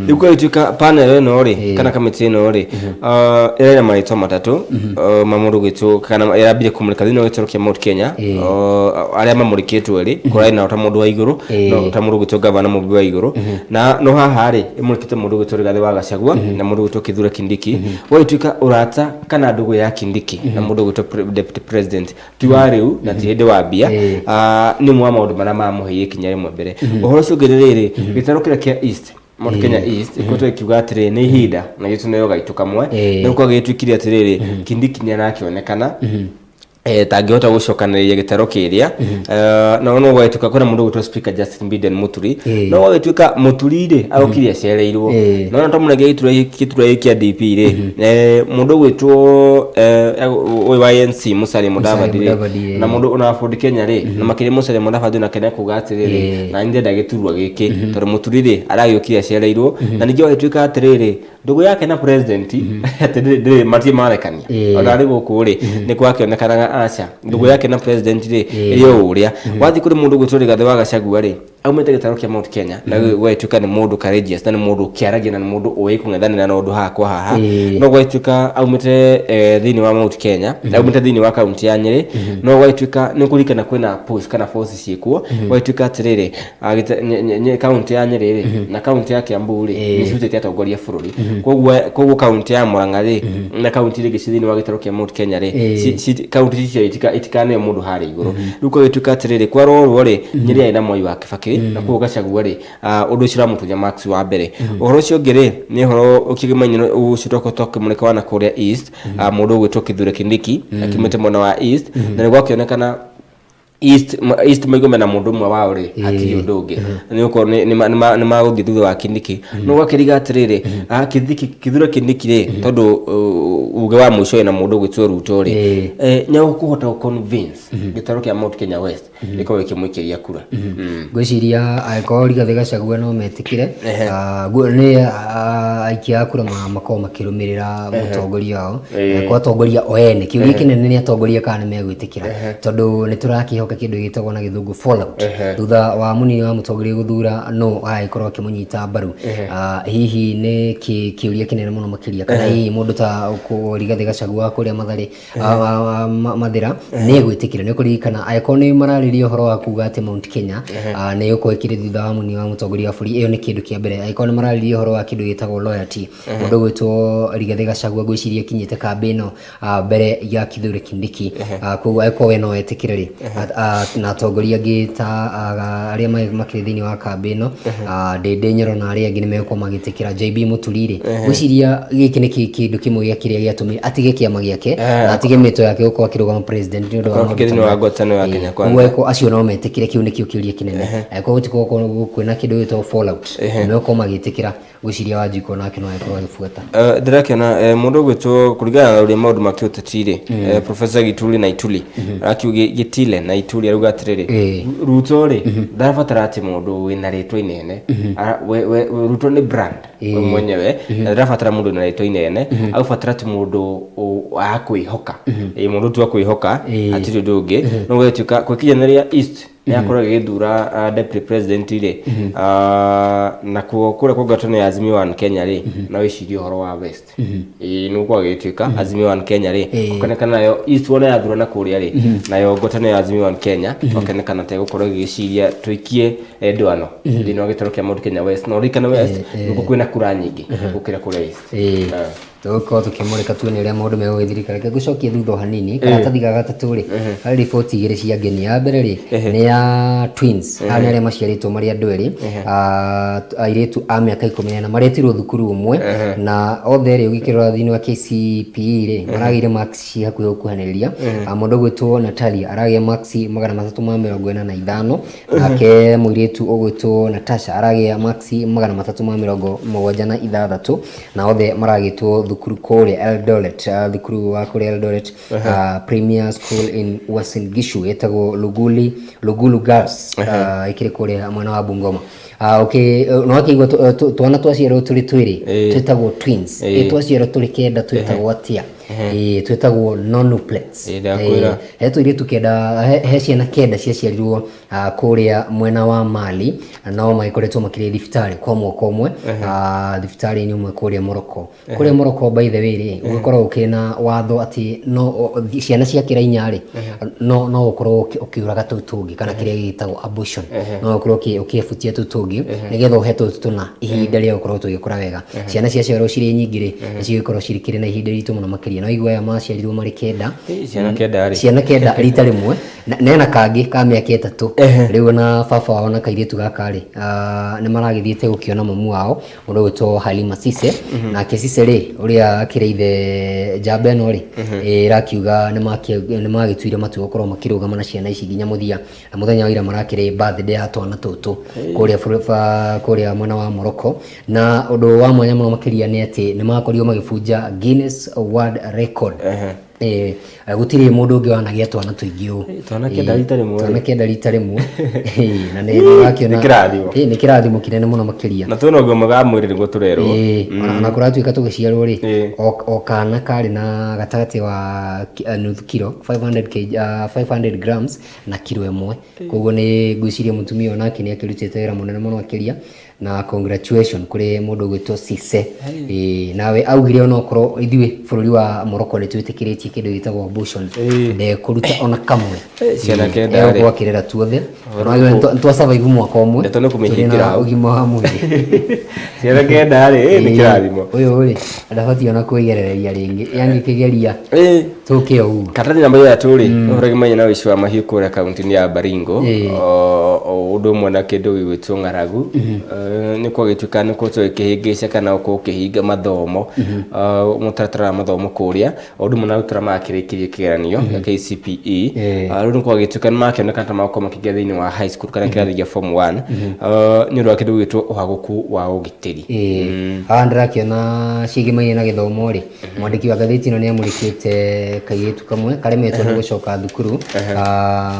Speaker 3: iko ituka panel eno ri kana kamiti eno ri ira marito matatu mamuru gitu kana irabire kumulika thino gitoro kia Mount Kenya aria mamurikitwo ri kurai na ta mundu wa iguru no ta mundu gitu governor mundu wa iguru na no haha ri imurikite mundu gitu Rigathi wa Gachagua na mundu gitu Kithure Kindiki wo ituka urata kana ndugu ya Kindiki na mundu gitu deputy president tiwariu na tihinde wambia ni mwa maundu maria mamuhiye kinya rimwe mbere uhoro cio ngiriri gitaro kira kia East Mount Kenya East ikoto ikiuga atiri ni hinda na gitu nayo gaitu kamwe nuko gitwikire atiriri Kindiki ni arakionekana tangihota gucokanĩrĩria gĩtaro kĩrĩa no no gwatuĩka kwĩna mũndũ gwĩtwo speaker Justin Biden Muturi no gwatuĩka Muturi rĩ agũkire acereirwo no to mũnege gĩtura gĩkĩa DP rĩ mũndũ gwĩtwo YNC Musalia Mudavadi na mũndũ ona Ford Kenya rĩ na makĩria Musalia Mudavadi na Kenya kuga atĩrĩrĩ na ndenda gĩturwa gĩkĩ tondũ Muturi rĩ aragĩũkire acereirwo na ningĩ gwatuĩka atĩrĩrĩ ndũgũ yake na president atĩrĩrĩ matie marekania ona rĩ gũkũ rĩ nĩ kwakĩonekanaga acha ndugu yake na president ri iyo uria wathi kuri mundu gwitwo Rigathi wa Gachagua ri aumete gitaro kia Mount Kenya na gwatuika ni mundu courageous na ni mundu kiaragia na ni mundu uwi kung'ethanira na undu hakwa haha no gwatuika aumete thini wa Mount Kenya aumete thini wa county ya Nyeri no gwatuika ni kurikana kwina push kana forces ciekuo gwatuika atiriri county ya Nyeri ri na county ya Kiambu ri ni cutete atongoria bururi koguo county ya Murang'a ri na county ri gicithini wa gitaro kia Mount Kenya ri county cio itikane mundu hari iguru ruko gwatuika atiriri kwa rorwo ri Nyeri ina Moi wa Kibaki na kuo Gachagua ri undu cira mutunya Max wa mbere uhoro cio ngiri ni horo ukigimanya ucitoko toke muneka wana kuria east mundu gwitwo Kithure Kindiki akimete mona wa east na gwakionekana east maigome na mundu mwe wao ri hati undu ungi ni uko ni maguthi thutha wa Kindiki no gwakiriga atiriri Kithure Kindiki ri tondu uge wa muico na mundu gwitwo Ruto ri nya ukuhota convince gitaro kia Mount Kenya West niko gikimwikiria kura
Speaker 2: gwiciria aiko Rigathi Gachagua no metikire ni aikia kura makoma makirumirira mutongoria wao kwa atongoria oene kiuria kinene ni atongoria kana megwitikira tondu ni turakihoka kindu gitagwo na githungu fallout thutha wa munini wa mutongoria guthura no aikorwo akimunyita mbaru hihi ni kiuria kinene muno makiria kana hihi mundu ta Rigathi Gachagua kuria mathira ni egwitikira ni kuririkana aiko ni marariria horo wa kuga ati Mount Kenya ni uko ikire thutha wa munini wa mutongoria buri iyo ni kindu kia mbere aiko ni marariria horo wa kindu gitagwo loyalty mundu gwitwo Rigathi Gachagua gwiciria kinyite kambeno mbere ya Kithure Kindiki koguo aiko we no etikire ri na atongoria angĩ ta arĩa makĩrĩ thĩinĩ wa kambĩ ĩno Ndĩndĩ Nyoro na arĩa angĩ nĩmegũkorwo magĩtĩkĩra JB Mũturi rĩ gwĩciria gĩkĩ nĩ kĩndũ kĩmwe gĩa kĩrĩa gĩatũmire atige kĩama gĩake na atige mĩto yake gũkorwo akĩrũgama president nĩ ũndũ wa
Speaker 3: thĩinĩ wa ngwatanĩro ya Kenya Kwanza
Speaker 2: ũguo acio no metĩkĩre kĩu nĩkĩo kĩũria kĩnene angĩkorwo gũtikorwo kwĩna kĩndũ gĩtagwo fallout nĩgũkorwo magĩtĩkĩra gwĩciria Wanjiku nake no agĩkorwo agĩbuata
Speaker 3: ndĩrakĩona mũndũ gwĩtwo kũringana na ũrĩa maũndũ makĩũteti rĩ Professor Gituli na Ituli akiuga Gitile na Ituli aruga atiriri Ruto ri ndarabatara ati mundu wina ritwa inene Ruto ni brand mwenyewe ndarabatara mundu wina ritwa inene agubatara ati mundu akwihoka mundu tu akwihoka ati ndungi no gwetuka kwikinyanĩria east yakora githura deputy president ri na kure kugwatana ya Azimio One Kenya ri na wicirio horo wa west no kwa gituika Azimio One Kenya ri ukonekana nayo east wona yathura na kuria ri nayo ngwatana ya Azimio One Kenya ukonekana te gukorwo giciria twikie ndwano thini wa gitaro kia Mount Kenya West no rikana west nuko kwina kura nyingi gukira kura east
Speaker 2: toko tukimurika tuone uria maundu megwithirika reke gucokie thutha hanini karatathi ga gatatu ri hari riboti igiri cia ngeni ya mbere ri ni ya twins ana aria maciaritwo mari andu eri airetu a miaka 14 maretirwo thukuru umwe na othe ri ugikirora thini wa KCPE ri maragire max hakuhi gukuhaniriria mundu gwitwo Natalia aragia max 345 nake muiretu ugwitwo Natasha aragia max 376 na othe maragitwo thukuru kule Eldoret thukuru wa kule Eldoret Premier School in Uasin Gishu etagwo Lugulu Girls ikire kule mwana wa Bungoma okay no akigwa twana twaciarwo tuli twiri twetagwo twins twaciarwo tuli kenda twetagwo atia twetagwo nonuplets twiri tukenda he ciana kenda ciaciarirwo kuria mwena wa Mali no maikoretwo makiri thibitari kwa mwaka umwe thibitari ni umwe kuria Morocco by the way ri ugikorwo ukina watho ati no ciana cia kirainyari no ukorwo ukiuraga tutungi kana kiria gitagwo abortion no ukorwo ukifutia tutungi nigetha uhetwo tuna ihinda ria ukorwo tugikora wega ciana ciaciarwo ciri nyingi ri cigikorwo cirikire na ihinda ritu muno makiria no igwa ya maciarirwo mari kenda
Speaker 3: ciana kenda
Speaker 2: rita rimwe nena kangĩ ka mĩaka 3 rĩu na baba wao na kairĩtu gaka rĩ nĩ maragĩthiĩte gũkĩona mamu wao mũndũ wĩtwo Halima Cisse nake Cisse rĩ ũrĩa akĩrĩ ithe njamba ĩno rĩ ĩrakiuga nĩ magĩtuire matua gũkorwo makĩrũgama na ciana ici nginya mũthia mũthenya wa ira marakĩrĩ birthday ya twana tũtũ kũrĩa mwena wa Morocco na ũndũ wa mwanya mũno makĩria nĩ atĩ nĩ makorirwo magĩbunja Guinness World Record gutiri mundu ungi wanagia twana tuingi u
Speaker 3: twana kenda rita rimwe
Speaker 2: na ne rakiona ni kirathimo kinene muno makiria
Speaker 3: na tuno gwo magamwiri ngo turero
Speaker 2: na kuratuika tugiciarwo ri o kana kari na gatagati wa nuthu kilo 500 grams na kilo imwe koguo ni ngwiciria mutumia onake ni akirutite wira munene muno makiria na congratulation kuri mundu gwitwo Cisse nawe augire ona okoro ithui bururi wa Morocco ni twitikiritie kindu gitagwo abortion kuruta ona kamwe
Speaker 3: ciana kenda
Speaker 2: ri gwakirira tuothe twa survive mwaka umwe
Speaker 3: ndeto kumihikira
Speaker 2: ugima wa mwiri
Speaker 3: ciana kenda ri ni kirathimo
Speaker 2: uyu ndabati ona kuigerereria ringi yangi kigeria tuke u
Speaker 3: katani namba ya turi uragi manya na wishwa mahiu kura kaunti ya Baringo undu mwana kindu gwitwo Ng'aragu ni kwa gituka ni ko tukihingica kana uko kihinga mathomo mutaratara mathomo kuria undu mwana utura makirikirie kigeranio ya KCPE ni kwa gituka ni makioneka kama mako makigia thini wa high school kana kirathi ya form 1 ni ndo kindu gwitwo uhaguku wa ugitiri
Speaker 2: ndirakiona cigimanye na githomo ri mwandiki wa gatheti ino ni amurikite kaiyetu kamwe karemetwo ni gucoka thukuru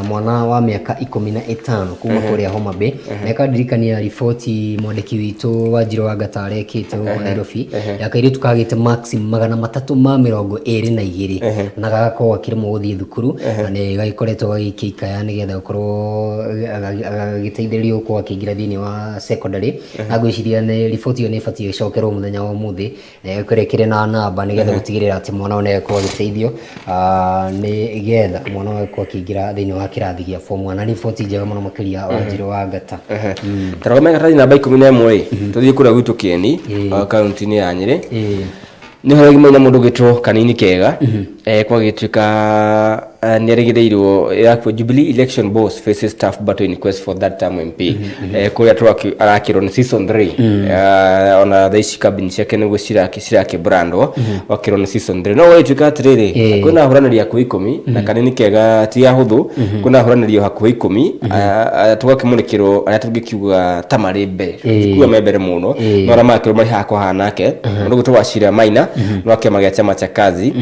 Speaker 2: mwana wa miaka 15 kuma kuria Homa Bay na kadirikania ripoti mwandiki witu wa Njiro wa Gatare kite huko Nairobi yakairetu kagite maximum 322 na gagakorwo akirimo guthii thukuru na ni gaikoretwo gagikika yani getha ukorwo agiteithĩrĩrio kwa kĩingira thĩinĩ wa secondary agwiciria ni ripoti yo ni fatie cokerwo muthenya wa muthi kurekire na namba ni getha gutigirira ati mwana one kwa giteithio ni getha mwana we kwa kĩingira thĩinĩ wa kirathi gĩa form 1 na ripoti njega muno makiria wa Njiro wa Gata
Speaker 3: tarome gatathi namba 11 tuthie kura gwitu Kieni kaunti ni ya Nyeri ni horagi manya mundu gitwo Kanini Kega kwa gituika ni arigireirwo yakwo Jubilee election boss faces staff battle in quest for that term MP ko yatwa arakiro ni season 3 ona thaici cabin ciake ni guciraki brando wakiro ni season 3 no gituika atiriri kuna huranĩria ku 10 na Kanini Kega ti ahuthu kuna huranĩrio hakuhi 10 tugakimurikirwo aria tungikiuga tamari mbere kuwa membere muno no ramakiro mari hako hanake mundu gitwa Wachira Maina no akemagia chama cha kazi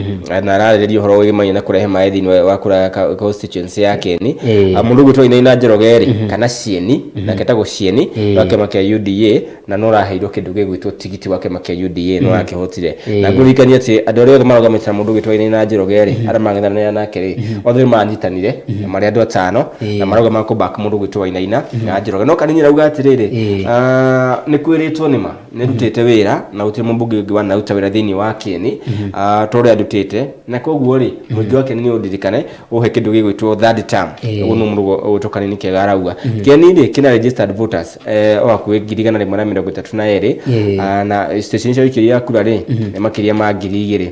Speaker 3: na ararĩrio horo wĩgĩmanye na kurehe maethini wa kura constituency yake ni mundu gwitwo Ina Njoroge kana Cieni na ketagwo Cieni wake makia UDA na no raheirwo kindu gigwitwo tigiti wake makia UDA no akihotire na ngurikania ati andu aria othe marogamĩtĩra mundu gwitwo Ina Njoroge aria magethana nake othe manyitanire mari andu 5 na marogama ku back mundu gwitwo Ina Njoroge no Kanini rauga atiriri ni kwĩrĩtwo nima ni rutite wira na utire mbunge ungi wana uta wira thini wa Kieni tore adutite na koguo ri mungi wake ni udirikane uhe kindu gigwitwo third term ugu no murugo utokane ni Kega arauga Kieni ri kina registered voters wakwe 132 na station cio ikiria kura ri makiria ma 2000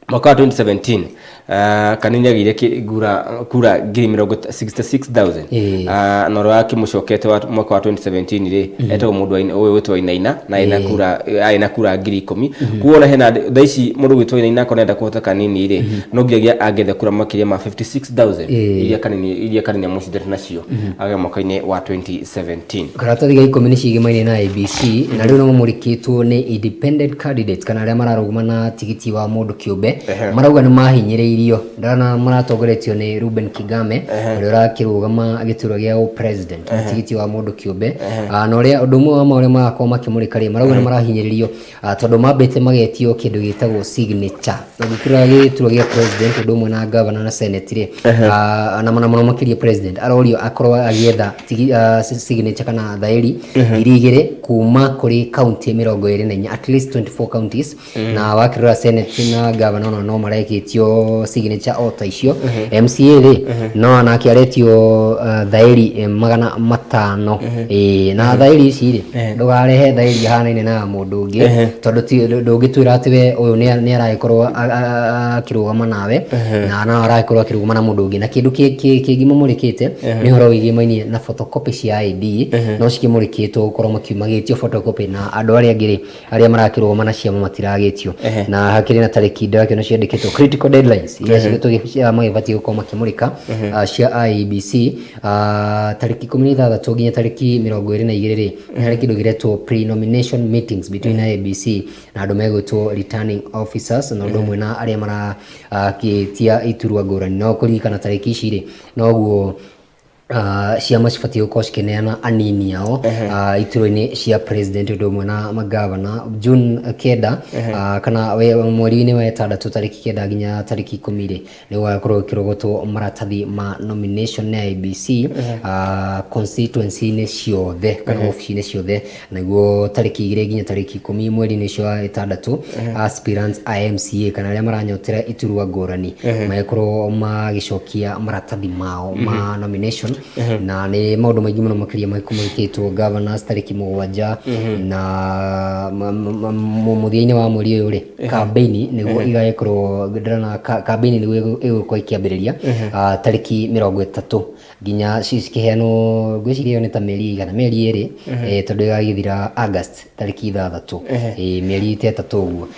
Speaker 3: mwaka wa 2017 Kanini agire kura 66,000 noro yake mucokete wa mwaka wa 2017 ri etagwo mundu uyu witwa Ina na ina kura 10,000 kuona hena thaici mundu witwa Ina konenda kuhota Kanini ri no nginya agethe kura makiria ma 56,000 iria Kanini amucindete nacio aga mwaka-ini wa 2017
Speaker 2: karatathi ga 10 ni cigimaine na ABC na riu no mumurikitwo ni independent candidates kana aria mararuguma na tigiti wa mundu kiumbe marauga ni mahinyiriirio ndana maratongoretio ni Ruben Kigame uria urakirugama agiturwo gia president tigiti wa mundu kiumbe na uria undu mwe wa maure makwa makimurika ri marauga ni marahinyiriirio tondu mambete magetio kindu gitagwo signature na gukira giturwo gia president undu mwe na governor na senate ri na muno makiria president arorio akorwo agietha signature kana thairi irigire kuma kuri county 24 at least 24 counties na wakirora senate na governor no marekitio cio signature ota icio MCA ri no anake aretio thairi 500 na thairi ici ri ndugarehe thairi hanaine na mundu ungi tondu ndungitwira ati we uyu ni aragikorwo akirugama nawe na aragikorwo akirugama na mundu ungi na kindu kingi mumurikite ni horo wigimainie na photocopy cia ID no cikimurikitwo gukorwo makiumagitio photocopy na andu aria angiri aria marakirugama na ciama matiragitio na hakiri na tariki ndake no ciandikitwo critical deadlines iria cigitwo magibati gukorwo makimurika cia IEBC tariki 16 nginya tariki 22 ri hari kindu giretwo pre-nomination meetings between IEBC na andu megwitwo returning officers na undu mwe na aria mara kitia iturwa ngurani no kuririkana tariki ici ri noguo ciama cibatie gukorwo cikineana anini ao iturwa-ini cia president undu umwe na magavana June 9 kana mweri-ini wa 6 tariki 9 nginya tariki 10 ri ni gwakorwo ikirogotwo maratathi ma nomination na IEBC constituency-ini ciothe kana office-ini ciothe naguo tariki 2 nginya tariki 10 mweri-ini ucio wa 6 aspirants IMCA kana aria maranyotera iturwa ngurani magikorwo magicokia maratathi mao ma nomination na ni maundu maingi muno makiria maikumurikitwo governors tariki 7 na muthia-ini wa mweri uyu ri campaign niguo igagikorwo ndirana campaign niguo igukorwo ikiambiriria tariki 30 nginya cikiheanwo gwiciria ni ta meri igana meri iri tondu igagithira August tariki 6 meri 3 uguo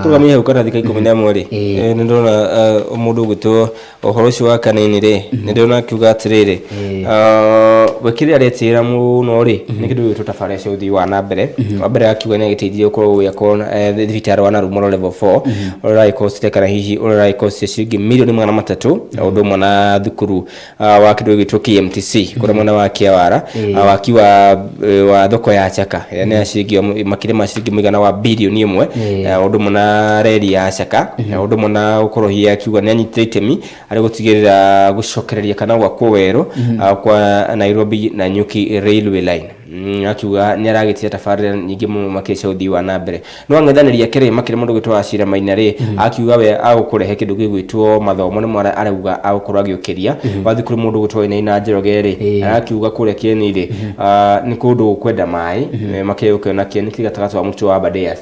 Speaker 3: tugamie hau kana thika 11 ri ni ndona mundu ugitwo uhoro ucio wa kanini ri ni ndona akiuga atiriri wekire aretira muno ri ni kindu gitwo tabarĩra cia uthii wa nambere wa mbere akiuga ni agiteithia ukorwo yakona thibitari wa Narumoru level 4 urai cost kana hihi urai cost ciringi milioni 300 undu umwe na thukuru wa kindu gitwo KMTC kura mwena wa Kiawara waki wa thoko ya Chaka yani ciringi makire ma ciringi migana wa bilioni 1 undu umwe na reli ya Chaka undu umwe na ukorwo hiya akiuga ni anyitire itemi ari gutigirira gucokereria kana gwakwo weru kwa Nairobi na Nyuki railway line akiuga ni aragitia tabarĩra nyingi muno makica uthii wa nambere no ang'ethaniria kire makire mundu gwitwa Acira Maina ri akiuga we agukurehe kindu gigwitwo mathomo ni mwara arauga agukorwo agiukiria wathikuru mundu gwitwa Ina Njoroge ri akiuga kure kieni ri ni kundu kwenda mai makiyuka na kieni kigatagatu wa mutu wa Abadeas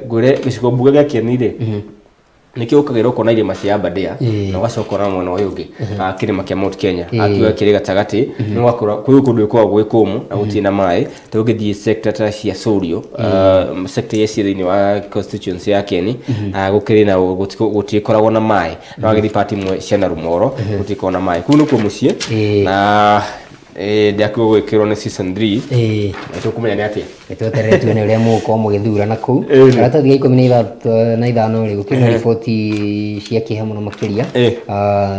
Speaker 3: ngure gicigo mbuga gya kieni ri nikio ukagera uko na irima cia Aberdare na wacokora mwena uyu ungi kirima kia Mount Kenya akiuga kiri gatagati ni wakora kuyu kundu kwa gwikumu na gutina mai tugithie sector ta cia Sorio sector ya thini wa constituency ya Keni gukiri na gutikoragwo na mai na wagithi party mwe cia Narumoru gutikoragwo na mai kunu kwa mucie na ndiakuo gwikirwo ni season 3 tukumenya ni atia
Speaker 2: tweterere tuone uria mugukorwo mugithura na kuu karatathi ga 15 ri gukina riboti cia kihe muno makiria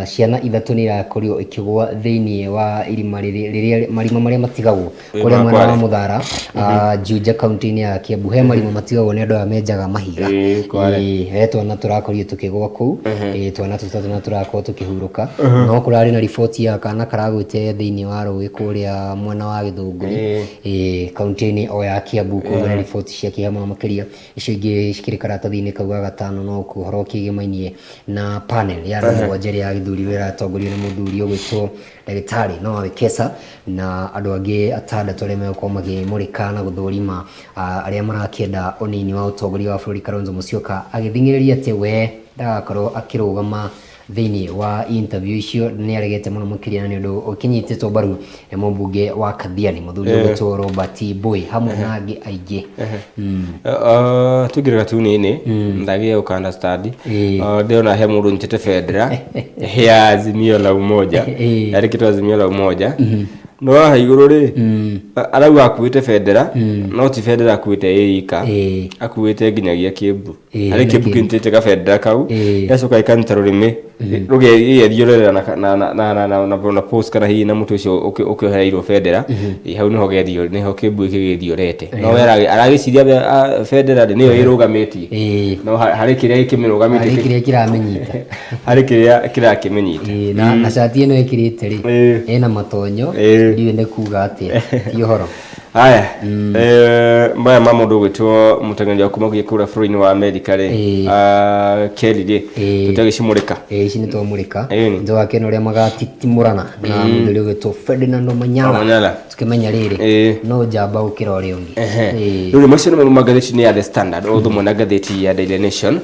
Speaker 2: ciana ithatu ni irakorio ikigwa thiini wa irima riria marima maria matigagwo kuria mwena wa Muthara Juja county-ini ya Kiambu he marima matigagwo ni andu amenjaga mahiga twana turakorio tukigwa kuu twana tutatu na turakorwo tukihuruka no kurari na riboti ya kana karagwite thiini wa rũĩ kuria mwena wa Githunguri county-ini o ya Kiambu kugira riboti cia kihe muno makiria icio ingi cikiri karatathi-ini kauga gatano no kuhoro kigimainie na panel ya rũgonjeri ya githuri wira atongorio ni muthuri ugwitwo Ndagĩtarĩ no Wekesa na andu angi atandatu aria megũkorwo magimurika na guthurima aria marakienda unini wa utongoria wa bũrũri Kalonzo Musyoka agithing'iriria ati we ndagakorwo akirugama thiini wa interview icio ni aregete muno makiria na ni undu ukinyititwo mbaru mumbunge wa Kathiani muthuri ugwitwo Robert Boi hamwe na angi aingi
Speaker 3: tugirira tuni-ini ndagia uka understand ndiona he mundu ntete federa ya Azimio la Umoja yari kitu Azimio la Umoja no ha iguru ri arauga akuite federa no ti federa akuite ika akuite nginyagia Kiambu ari Kiambu kintete ka federa kau yacoka ikanta rurimi ruge yethiorera na post kana hi na mutu ucio ukiohereirwo federa hau niho gethio niho Kiambu ikigithiorete no aragiciria federa niyo irugametie no hari kiria ikimirugametie
Speaker 2: hari kiria kiramenyita
Speaker 3: hari kiria kirakimenyita
Speaker 2: na cati ino ikirite ri ina matonyo ndiwe ne kuga atia ti uhoro
Speaker 3: Haya maya mama ndo gwetwo mutengeria wa kuma kura bũrũri-inĩ wa America rĩ Kelly rĩ tutagicimũrĩka
Speaker 2: ici nĩ twamũrĩka njo wake ũrĩa magatitimũrana na mũndũ ũrĩa ũgwĩtwo Ferdinand Omanyala tukimenya rĩrĩ no njamba gũkĩra ũrĩa ũngĩ
Speaker 3: rĩu macio nĩ magathĩti-inĩ ya The Standard o thũmwe na ngathĩti ya Daily Nation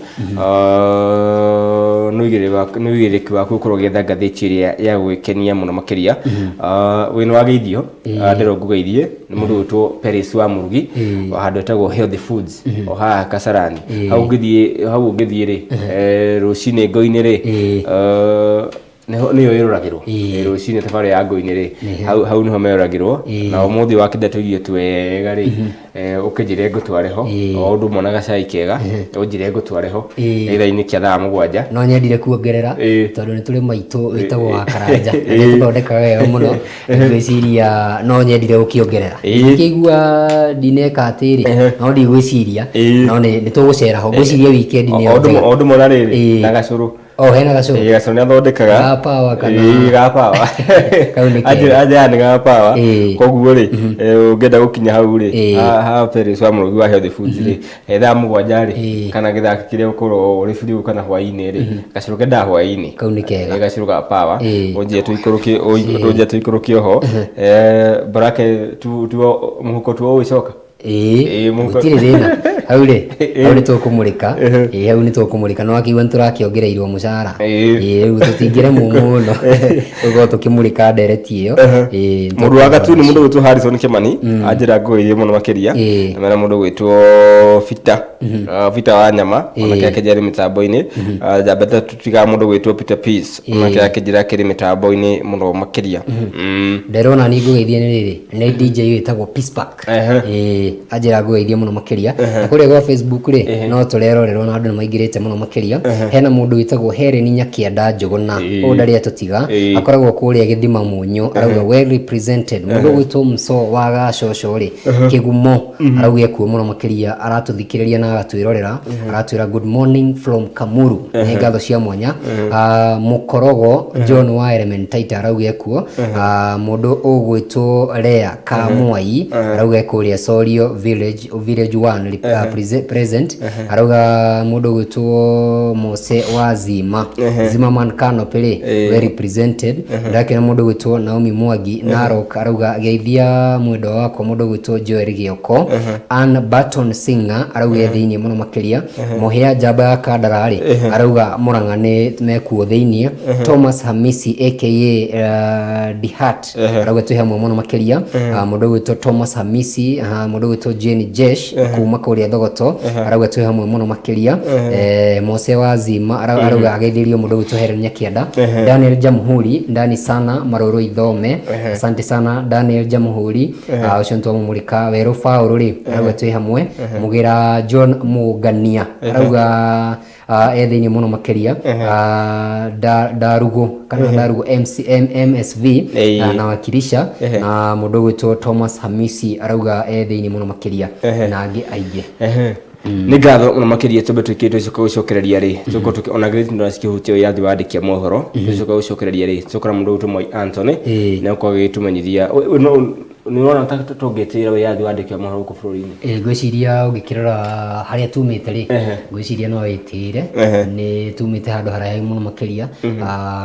Speaker 3: nĩ wĩigĩrĩrĩki waku gũkorwo ũgĩetha ngathĩti ĩrĩa ya gwĩkenia mũno makĩria wĩna wageithio ndĩro ngũgeithie nĩ mũndũ wĩtwo Paris wa Murugi handũ etagwo Healthy Foods o haha Kasarani hau ũngĩthiĩ rĩ rũcinĩ Ngũi-inĩ rĩ niyo ĩroragĩrwo rũcinĩ thabarĩ ya Ngũi-inĩ rĩ hau niho meroragĩrwo na ũmũthĩ wakĩnda tũirio twega rĩ ũkĩnjĩre ngũtware ho o ũndũ ũmwe na gacai kega ũnjĩre ngũtware ho ithaa-inĩ kĩa thaa 7
Speaker 2: no nyendire kuongerera tondũ nĩ tũrĩ maitũ wĩtagwo wa Karanja na tũthondekaga wega mũno ngwĩciria no nyendire gũkĩongerera ngĩigua ndineka atĩrĩ no ndigwĩciria no nĩ tũgũcera ho ngwĩciria weekend nĩ
Speaker 3: o ũndũ ũmwe na rĩrĩ na gacũrũ
Speaker 2: hena gacũrũ
Speaker 3: gacũrũ nĩ athondekaga
Speaker 2: ga power kana
Speaker 3: ga power aja nĩ ga power koguo rĩ ũngĩenda gũkinya hau rĩ ha Paris wa Murugi wa Healthy Foods rĩ thaa 7 rĩ kana gĩthaka kĩrĩa ũkorwo ũrĩ free kana hwaĩ-inĩ rĩ gacũrũ kenda hwaĩ-inĩ
Speaker 2: kau nĩ kega
Speaker 3: gacũrũ ga power ũnjie tũikũrũkie ho barake mũhuko tu ũgĩcoka
Speaker 2: gũtirĩ thĩna hau nĩ tũkũmũrĩka hau nĩ tũkũmũrĩka no akĩigua nĩtũrakĩongereirwo mũcara rĩu tũtingĩremwo mũno ũguo tũkĩmũrĩka ndereti ĩyo
Speaker 3: mũndũ wa gatu nĩ mũndũ gwĩtwo Harrison Kimani anjĩra ngũirie mũno makĩria na mena mũndũ gwĩtwo Peter wa nyama onake akĩnjĩra mĩtambo-inĩ njambete tutiga mũndũ gwĩtwo Peter Peace onake akĩnjĩra kĩrĩ mĩtambo-inĩ mũno makĩria
Speaker 2: nderona nĩ ngũgeithia nĩ rĩrĩ nĩ DJ wĩtagwo Peace Park anjĩra ngũgeithia mũno makĩria kũrĩa gwa Facebook rĩ no tũrerorerwo na andũ nĩ maingĩrĩte mũno makĩria hena mũndũ wĩtagwo Helen Nyakianda Njũgũna ũyũ ndarĩ atũtiga akoragwo kũrĩa Gĩthima Mũnyũ arauga well represented mũndũ gwĩtwo Mso wa Gacoco rĩ Kĩgumo arauga kuo mũno makĩria aratũthikĩrĩria na agatwĩrorera aratwĩra good morning from Kamuru nĩ ngatho cia mwanya Mũkorogo John wa Elementaita arauga kuo mũndũ ũgwĩtwo Lea Kamwai arauga kũrĩa Sorio village 1 present arauga mũndũ gwĩtwo Mose wa Zimaman Canopy very represented ndakĩra mũndũ gwĩtwo Naomi Mwangi Narok arauga geithia mwendo wako mũndũ gwĩtwo Joel Gĩoko Ann Barton Singer arauga thĩinĩ mũno makĩria Mohia Njamba ya Kandararĩ arauga Mũrang'a nĩ mekuo thĩinĩ Thomas Hamisi aka Dihat arauga twĩ hamwe mũno makĩria mũndũ gwĩtwo Thomas Hamisi mũndũ gwĩtwo Jane Jesh kuma kũrĩa Thogoto arauga twĩ hamwe mũno makĩria Mose wa Zima arauga ageithĩrio mũndũ gwĩtwo Helen Nyakianda Daniel Jamhuri ndani sana Marũrũ Ithome asante sana Daniel Jamhuri ũcio nĩtwamũmũrĩka Werũ Paul rĩ arauga twĩ hamwe Mũgĩra John Mũngania arauga thĩinĩ mũno makĩria Ndarugo MSV na wakilisha na mũndũ gwĩtwo Thomas Hamisi arauga thĩinĩ mũno makĩria na angĩ aingĩ
Speaker 3: nĩ ngatho na makĩria tũmbe twĩkĩte tũcoka gũcokereria rĩ tũko ona great ndo cikĩhutia yathi wandĩkia mohoro tũcoka gũcokereria rĩ tũkora mũndũ gwĩtwo Moi Anthony na kwa gĩtũmenyithia nĩ wona tũngĩtĩra yathi wandĩkia mohoro gũkũ bũrũri-inĩ
Speaker 2: ngwĩciria ũngĩkĩrora harĩa tumĩte rĩ ngwĩciria no wĩtĩre nĩ tumĩte handũ haraya mũno makĩria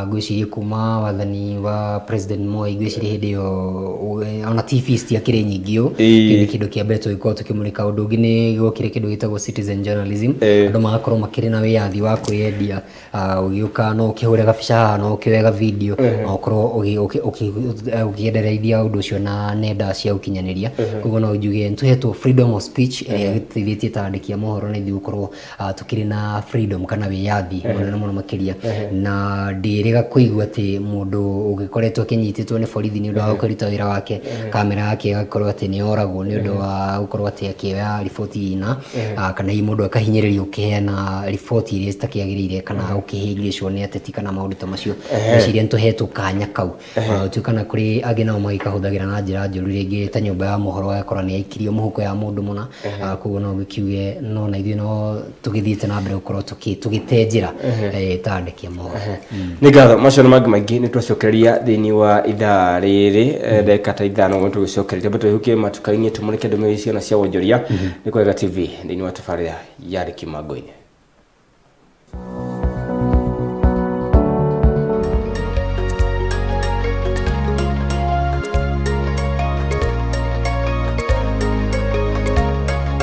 Speaker 2: ngwĩciria kuma wathani wa President Moi ngwĩciria hĩndĩ ĩyo ona TV citiakĩrĩ nyingĩ kĩndũ kĩa mbere tũgĩkorwo tũkĩmũrĩka ũndũ ũngĩ nĩ gũkĩrĩ kĩndũ gĩtagwo citizen journalism andũ magakorwo makĩrĩ na wĩyathi wa kwĩyendia ũgĩũka no ũkĩhũre gabica haha no ũkĩoya video no ũkorwo ũkĩendereithia ũndũ ũcio na nenda cia ũkinyanĩria koguo no njuge nĩtũhetwo freedom of speech ĩrĩa gĩteithĩtie ta andĩki a mohoro na ithuĩ gũkorwo tũkĩrĩ na freedom kana wĩyathi mũnene mũno makĩria na ndĩrĩga kũigua atĩ mũndũ ũgĩkoretwo akĩnyitĩtwo nĩ borithi nĩ ũndũ wa gũkĩruta wĩra wake kamera yake ĩgakorwo atĩ nĩ yoragwo nĩ ũndũ wa gũkorwo atĩ akĩoya riboti ina kana hihi mũndũ akahinyĩrĩrio ũkĩheana riboti iria citakĩagĩrĩire kana ũkĩhĩngĩcwo nĩ ateti kana maũndũ ta macio ngwĩciria nĩtũhetwo kanya kau tuĩkana kũrĩ angĩ nao magĩkahũthagĩra na njĩra njũru rĩngĩ ta nyũmba ya mohoro yakora nĩ yaikirio mũhuko ya mũndũ mũna koguo no gĩkiuge no na ithuĩ no tũgĩthiĩte na mbere gũkorwo tũgĩte njĩra ta andĩki a mohoro.
Speaker 3: Nĩ ngatho macio nĩ mangĩ maingĩ nĩ twacokereria thĩinĩ wa ithaa rĩrĩ ndagĩka ta ithano gwe tũgĩcokereria mbere tũhukie matuka-inĩ tũmũrĩke ndũmĩrĩri ciana cia wonjoria nĩ Kwega TV thĩinĩ wa tabarĩra ya Ricky Mango-inĩ.